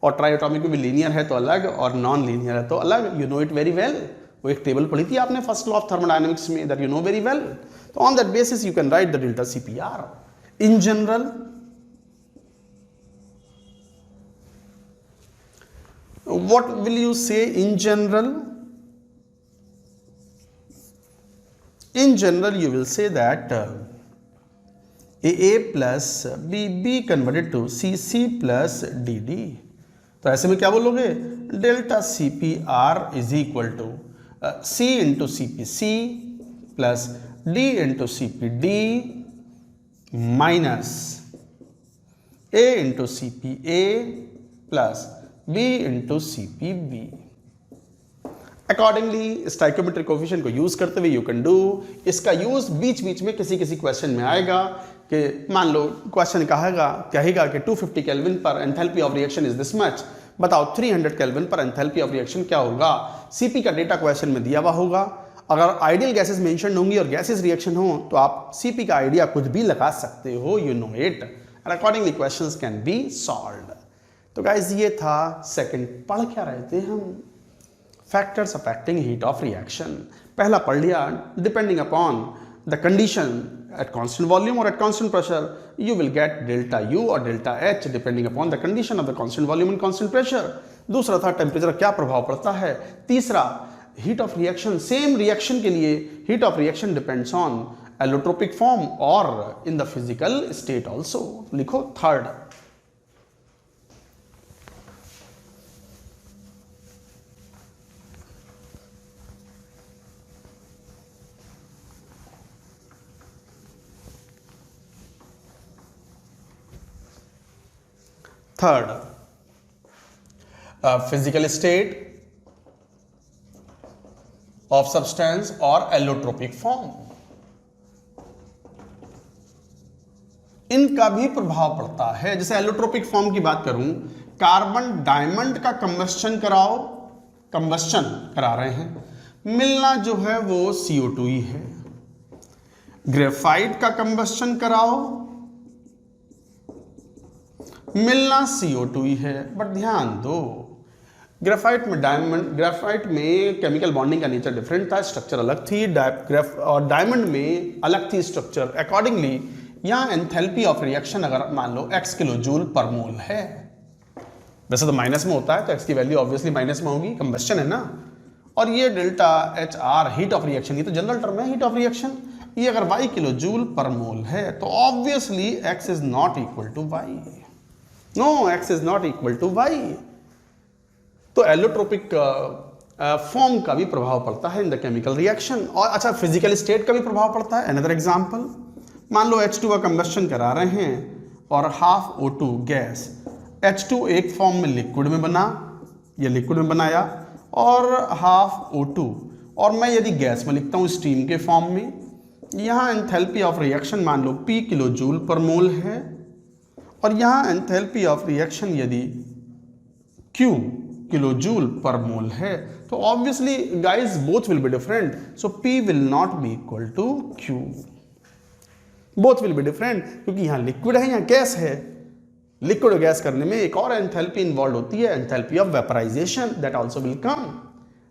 और ट्राइटॉमिक में भी लीनियर है तो अलग और नॉन लीनियर है तो अलग। You know it very well, वो एक टेबल पढ़ी थी आपने फर्स्ट लॉ ऑफ थर्मोडायनेमिक्स में, that you know very well. तो on that basis you can write the delta CPR in general. What will you say in general? in general you will say that a plus b converted to c plus dd। तो ऐसे में क्या बोलोगे, delta C P R is equal to C into C P C plus D into C P D minus A into C P A plus B into C P B. Accordingly stoichiometric coefficient को use करते हुए you can do, इसका use बीच बीच में किसी किसी question में आएगा कि मान लो क्वेश्चन कहेगा कि 250 केल्विन पर enthalpy of reaction is this much, बताओ 300 केल्विन पर एंथैल्पी ऑफ रिएक्शन क्या होगा। सीपी का डेटा क्वेश्चन में दिया हुआ होगा, अगर आइडियल गैसेस मेंशन होंगी और गैसेस रिएक्शन हो तो आप सीपी का आइडिया कुछ भी लगा सकते हो, you know it, and accordingly questions can be solved. तो गाइस ये था सेकंड, पढ़ क्या रहे थे हम, factors affecting heat of reaction. पहला पढ़ लिया, depending upon the condition at constant volume or at constant pressure you will get delta U or delta H depending upon the condition of the constant volume and constant pressure। दूसरा था temperature क्या प्रभाव पड़ता है। तीसरा heat of reaction, same reaction के लिए heat of reaction depends on allotropic form और in the physical state also. लिखो third, third physical state of substance और एलोट्रोपिक फॉर्म, इनका भी प्रभाव पड़ता है। जैसे एलोट्रोपिक फॉर्म की बात करूं, कार्बन डायमंड का कंबस्शन करा रहे हैं, मिलना जो है वो CO2 ही है। ग्रेफाइट का कंबस्शन कराओ, मिलना CO2 ही है। बट ध्यान दो, ग्रेफाइट में केमिकल बॉन्डिंग का नेचर डिफरेंट था, स्ट्रक्चर अलग थी, और डायमंड में अलग थी स्ट्रक्चर। अकॉर्डिंगली यहाँ एंथैल्पी ऑफ रिएक्शन अगर मान लो x kilo joule per mole है, वैसे तो माइनस में होता है तो x की वैल्यू ऑब्वियसली माइनस में होगी, कंबस्शन है ना, और ये delta HR heat of reaction, ये तो जनरल टर्म है हीट ऑफ रिएक्शन, ये अगर y kilo joule per mole है तो obviously x is not equal to y। No, x is not equal to y। तो एलोट्रोपिक फॉर्म का भी प्रभाव पड़ता है इन द केमिकल रिएक्शन। और अच्छा, फिजिकल स्टेट का भी प्रभाव पड़ता है। अनदर एग्जांपल, मान लो H2 का कंबस्शन करा रहे हैं और हाफ O2 गैस, H2 एक फॉर्म में लिक्विड में बना, ये लिक्विड में बनाया, और हाफ O2, और मैं यदि गैस में लिखता हूँ स्टीम के फॉर्म में, यहाँ एंथैल्पी ऑफ रिएक्शन मान लो P kilo joule per mole है, और यहाँ एंथैल्पी ऑफ रिएक्शन यदि Q kilo joule per mole है, तो obviously guys both will be different, so P will not be equal to Q, both will be different, क्योंकि यहाँ liquid है, यहाँ गैस है। लिक्विड और गैस करने में एक और एंथैल्पी इन्वॉल्व होती है, enthalpy of vaporisation, that also will come.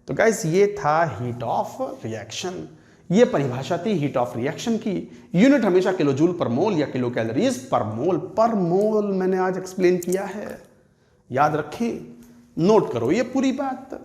तो गाइस ये था हीट ऑफ रिएक्शन, ये परिभाषा थी हीट ऑफ रिएक्शन की। यूनिट हमेशा किलो जूल पर मोल या किलो कैलोरीज पर मोल मैंने आज एक्सप्लेन किया है, याद रखें, नोट करो ये पूरी बात।